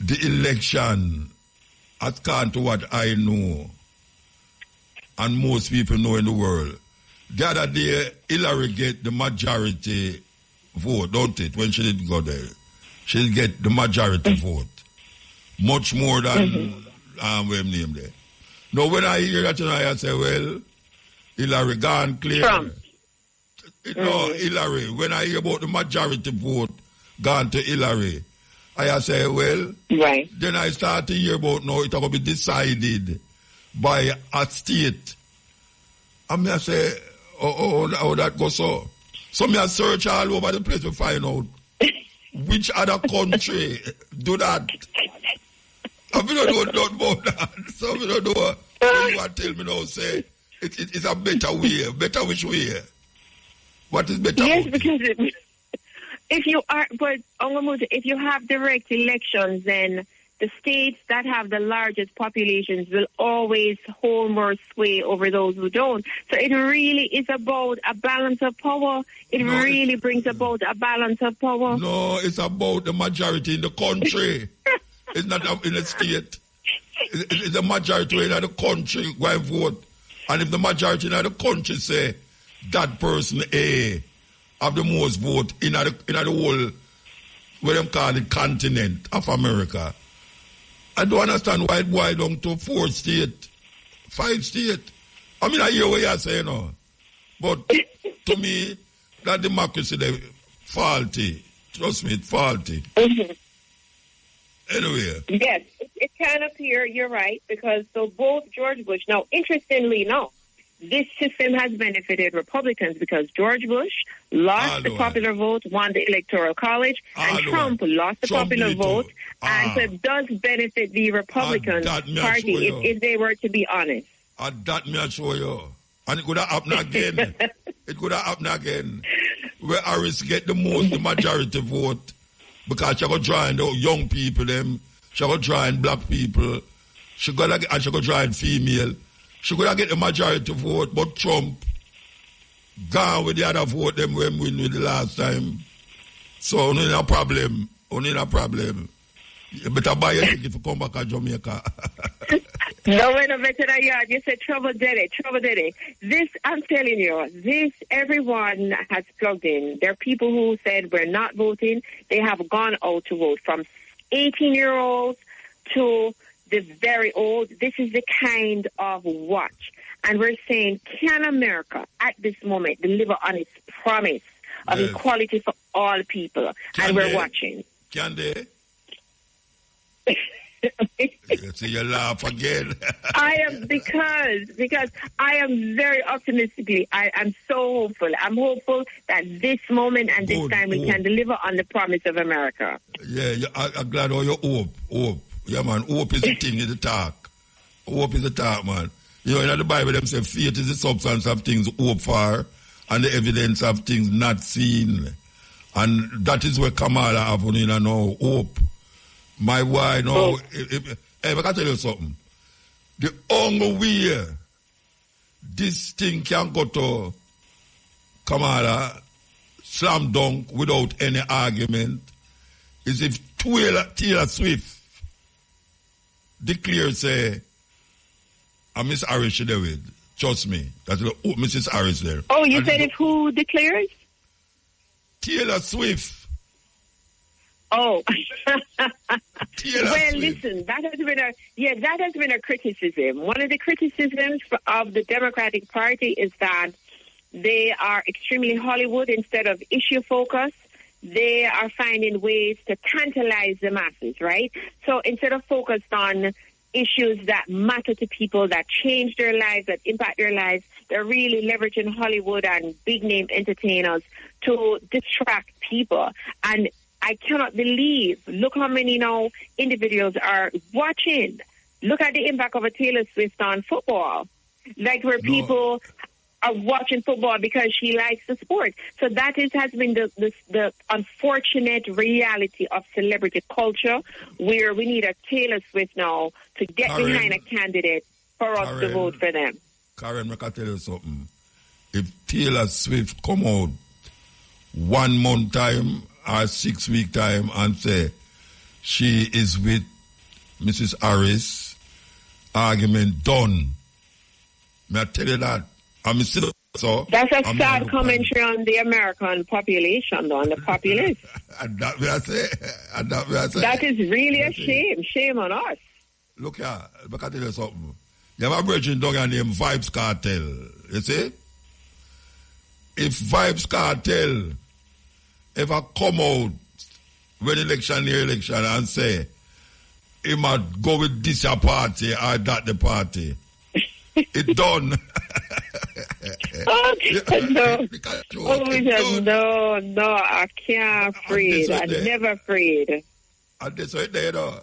The election, according to what I know, and most people know in the world, the other day, Hillary get the majority vote, don't it? When she didn't go there, she'll get the majority vote, much more than name there. Now, when I hear that, I say, well, Hillary gone clear. Trump. No, Hillary. When I hear about the majority vote gone to Hillary, I say, well, right. Then I start to hear about now it's going to be decided by a state. And I say, oh, that goes so. So I search all over the place to find out which other country do that. I don't know about that. So I don't know what you want to tell me now. Say it's a better way. Better which way? What is better? Yes, because if you have direct elections, then the states that have the largest populations will always hold more sway over those who don't. So it really is about a balance of power. It really brings about a balance of power. No, it's about the majority in the country. It's not in the state. It's the majority in the country go and vote. And if the majority in the country say that person A have the most vote in the whole, what them call it, continent of America, I don't understand why it boiled down to 4 states, 5 states. I mean, I hear what you're saying, no. But to me, that democracy, they faulty. Trust me, it's faulty. Anyway. Yes, it can appear, you're right, because so both George Bush, now, interestingly enough, this system has benefited Republicans because George Bush lost the popular vote, won the Electoral College, and Trump lost the popular vote, and so it does benefit the Republican Party if they were to be honest. That me I show you. And it could have happened again. It could have happened again. Where Harris get the majority vote, because she got join the young people, she got join black people, she got join female. She could have get the majority vote, but Trump gone with the other vote them when win with the last time. So only a problem. You You better buy your ticket to come back to Jamaica. No, wait a minute, yard. You said trouble daddy. This, I'm telling you, everyone has plugged in. There are people who said we're not voting. They have gone out to vote, from 18-year-olds to the very old. This is the kind of watch. And we're saying, can America at this moment deliver on its promise of equality for all people? We're watching. Can they? See, you laugh again. I am because I am very optimistically. I'm so hopeful. I'm hopeful that this moment and this time we can deliver on the promise of America. Yeah, I'm glad all your hope. Yeah, man, hope is the thing in the talk. Hope is the talk, man. You know, in the Bible, them say faith is the substance of things hoped for and the evidence of things not seen. And that is where Kamala have, you know, hope. My wife, no. Hey, I can tell you something. The only way this thing can go to Kamala slam dunk without any argument is if Taylor Swift declares, say, Miss Harris should do it. Trust me. That's Mrs. Harris there. Oh, you said if who declares? Taylor Swift. Oh, well, listen, that has been a criticism. One of the criticisms of the Democratic Party is that they are extremely Hollywood instead of issue focused. They are finding ways to tantalize the masses, right? So instead of focused on issues that matter to people, that change their lives, that impact their lives, they're really leveraging Hollywood and big name entertainers to distract people. And I cannot believe, look how many now individuals are watching. Look at the impact of a Taylor Swift on football. Like where people are watching football because she likes the sport. So that has been the unfortunate reality of celebrity culture, where we need a Taylor Swift now to get behind a candidate for us to vote for them. Karen, I can tell you something. If Taylor Swift come out 1 month time or 6 week time and say she is with Mrs. Harris, argument done. May I tell you that? So that's a sad commentary on the American population, though, on the populace. And that may I say. That is really a shame. Shame on us. Look here, I can tell you something. You have a virgin dog named Vibes Cartel. You see? If Vibes Cartel ever come out when election near election and say he might go with this party or that the party, it done. No, I can't afraid. I never afraid. And this right there, though.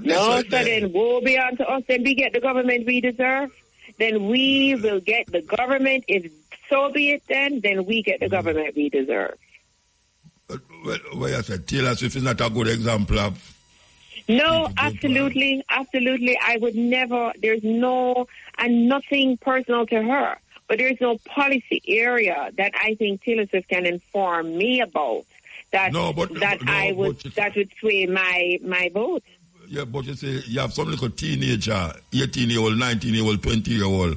No, so then woe be unto us, then we get the government we deserve. Then we will get the government. If so be it, then we get the government we deserve. Well, I said, Taylor Swift is not a good example of... No, absolutely. I would never, there's no, and nothing personal to her, but there's no policy area that I think Taylor Swift can inform me about that would sway my vote. Yeah, but you see, you have some little teenager, 18-year-old, 19-year-old, 20-year-old,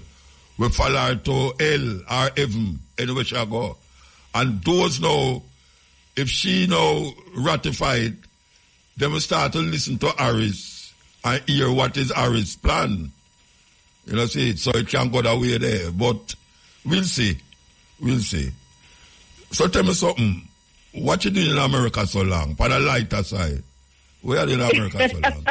will follow her to hell or heaven, anywhere she go. And those now, if she now ratified, then we start to listen to Harris and hear what is Harris' plan. You know, see, so it can't go that way there. But we'll see. So tell me something. What you doing in America so long? For the lighter side. Where are you in America so long?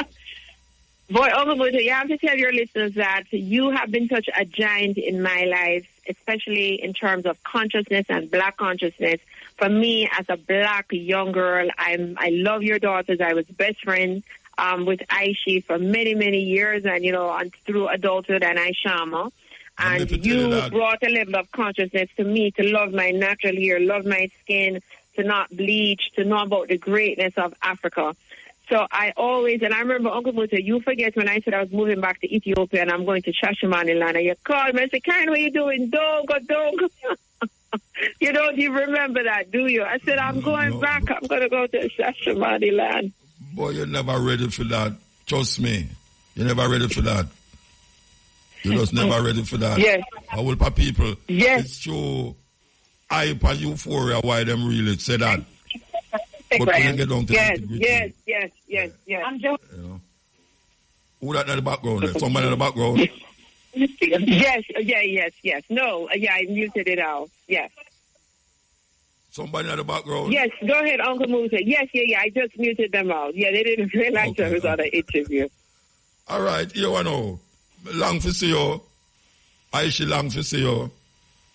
Boy, Ogabuto, you have to tell your listeners that you have been such a giant in my life, especially in terms of consciousness and black consciousness. For me, as a black young girl, I love your daughters. I was best friends with Aishi for many, many years, and through adulthood and Aishama. And you brought a level of consciousness to me to love my natural hair, love my skin, to not bleach, to know about the greatness of Africa. So I remember, Uncle Muta, you forget when I said I was moving back to Ethiopia and I'm going to Shashamaniland, and you called me and said, Karen, what are you doing? Don't go. You don't even remember that, do you? I said, I'm going back. I'm going to go to Shashamaniland. Boy, you're never ready for that. Trust me. You're never ready for that. You're just never ready for that. Yes. A whole lot of people, Yes. it's show hype and euphoria why them really say that. But when you get down to yes, the yes. I'm just... You know. Who that in the background there? Somebody in the background? Yes. No, I muted it out. Yes. Somebody in the background? Yes, go ahead, Uncle Muta. Yes, I just muted them out. Yeah, they didn't realize I was on an interview. All right, you know. Long to see you. Aishi, long to see you.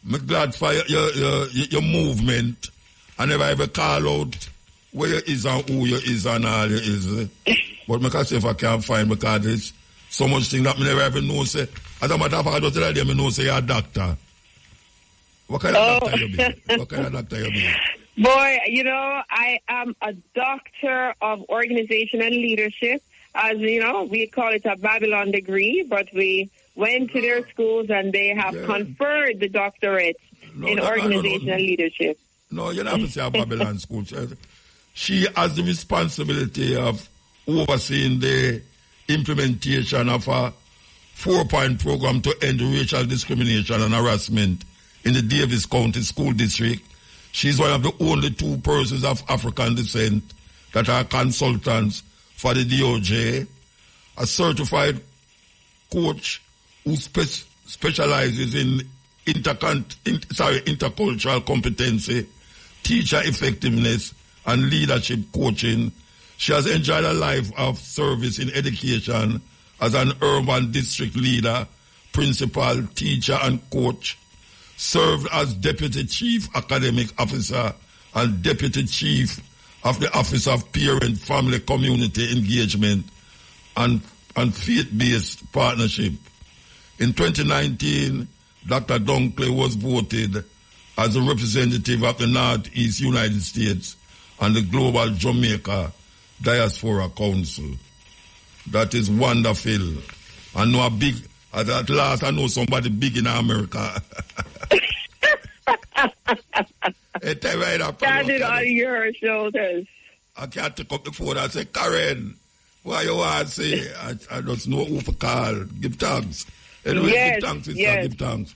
I'm glad for your movement. I never ever call out where you is and who you is and all you is. But I can say if I can't find because there's so much thing that I never ever know. Say, as a matter of fact, I just tell them I know say you're a doctor. What kind of doctor you be? What kind of doctor you be? Boy, I am a doctor of organization and leadership. As you know, we call it a Babylon degree, but we went to their schools and they have conferred the doctorate in organization and leadership. No, you don't have to say a Babylon school. She has the responsibility of overseeing the implementation of a 4-point program to end racial discrimination and harassment in the Davis County School District. She's one of the only 2 persons of African descent that are consultants for the DOJ, a certified coach who specializes in intercultural competency, teacher effectiveness, and leadership coaching. She has enjoyed a life of service in education as an urban district leader, principal, teacher, and coach, served as Deputy Chief Academic Officer and Deputy Chief of the Office of Parent, Family, Community Engagement and Faith-Based Partnership. In 2019, Dr. Dunkley was voted as a representative of the Northeast United States and the Global Jamaica Diaspora Council. That is wonderful. I know at last I know somebody big in America. Stand it on your shoulders. I can't take up the phone and say, Karen, what you want to say? I just know who to call. Give thanks. Anyway, give thanks, sister. Give thanks.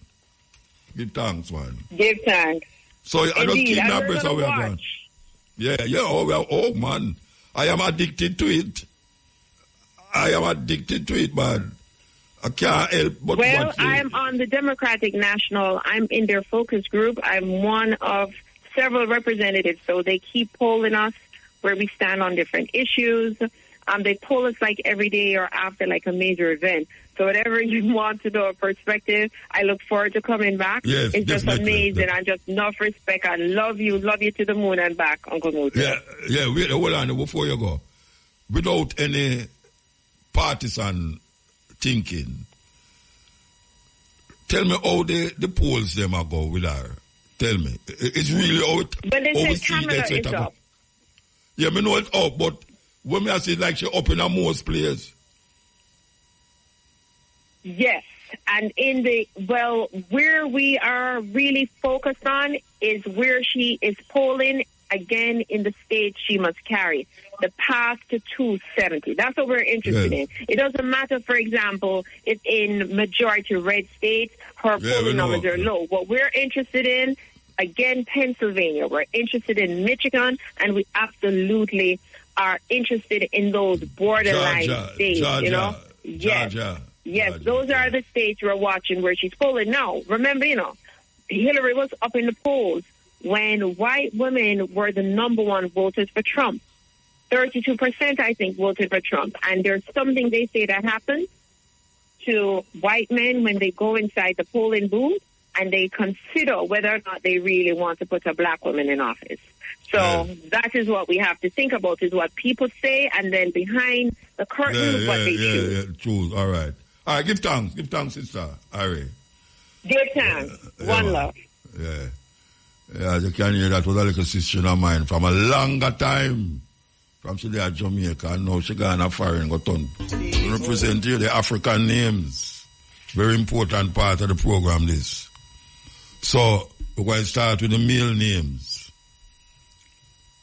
Give thanks, man. Give thanks. So I just keep my breath away again. Yeah. Oh, man. I am addicted to it. Man. I can't help but watch it. I'm on the Democratic National. I'm in their focus group. I'm one of several representatives, so they keep polling us where we stand on different issues. They poll us like every day or after like a major event. So whatever you want to know, a perspective, I look forward to coming back. Yes, it's just amazing. And just enough respect. I love you to the moon and back, Uncle Muta. Yeah. Wait, hold on before you go. Without any partisan thinking, tell me how the polls them are go with her. Tell me. It's really out. But they said Kamala is up. Yeah, me know it's up, but when me I see like she up in a most place. Yes. And where we are really focused on is where she is polling again in the states she must carry. The path to 270. That's what we're interested in. It doesn't matter, for example, if in majority red states her polling numbers are low. What we're interested in, again, Pennsylvania. We're interested in Michigan, and we absolutely are interested in those borderline states. Georgia, Yes, those are the states we're watching where she's polling. Now, remember, Hillary was up in the polls when white women were the number one voters for Trump. 32%, I think, voted for Trump. And there's something they say that happens to white men when they go inside the polling booth and they consider whether or not they really want to put a black woman in office. So that is what we have to think about, is what people say, and then behind the curtain, what they choose. Yeah, choose. All right. All right, give thanks, sister. Ari. Give thanks. One love. Yeah. Yeah, as you can hear, that was a little sister of mine from a longer time. From she there at Jamaica, and now she gone a foreign got done. Represent here the African names. Very important part of the program, this. So, we're going to start with the male names.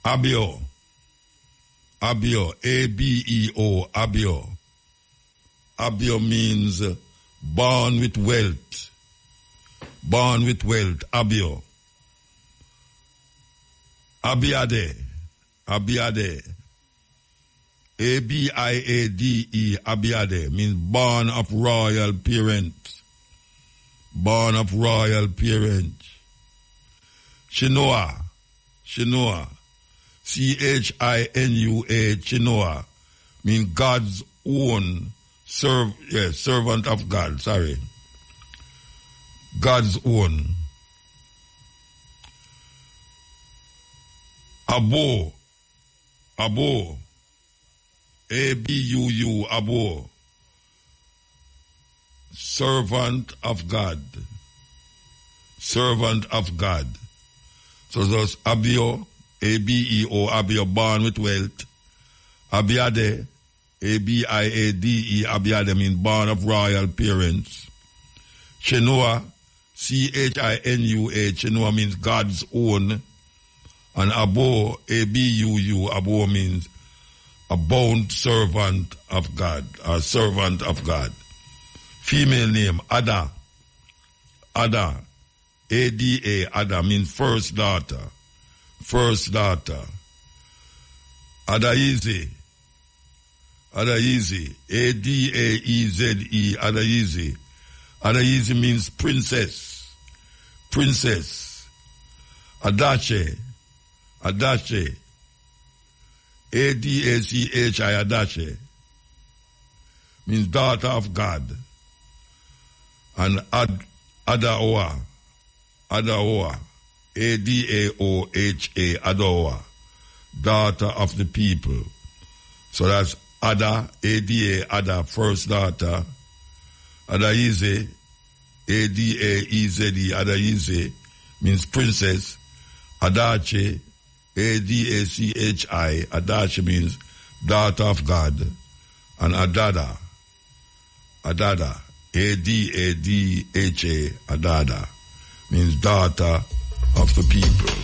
Abio. Abio, A-B-E-O, Abio. Abio means born with wealth. Born with wealth, Abio. Abiade, Abiade. A-B-I-A-D-E, Abiade, means born of royal parents. Born of royal parents. Chinoa, Chinoa. C-H-I-N-U-A, Chinoa, means God's own servant of God, sorry. God's own. Abo, Abo, A-B-U-U, Abo, servant of God. Servant of God. So those Abio, A-B-E-O, Abio, born with wealth. Abiade, A-B-I-A-D-E, Abiade means born of royal parents. Chinoa, C-H-I-N-U-A, Chinoa means God's own. And Abo, A-B-U-U, Abo means a bound servant of God, or servant of God. Female name, Ada. Ada, A-D-A, Ada means first daughter. First daughter. Adaize. Adaize. A-D-A-E-Z-E. Adaize. Adaize means princess. Princess. Adache. Adache. A-D-A-C-H-I. Adache. Means daughter of God. And Adaoa. Adaoa. A-D-A-O-H-A, Adoa, daughter of the people. So that's Ada, A-D-A, Ada, first daughter. Adaize, A-D-A-E-Z-E, Adaize, means princess. Adache, A-D-A-C-H-I, Adache means daughter of God. And Adada, Adada, A-D-A-D-H-A, Adada, means daughter of the people.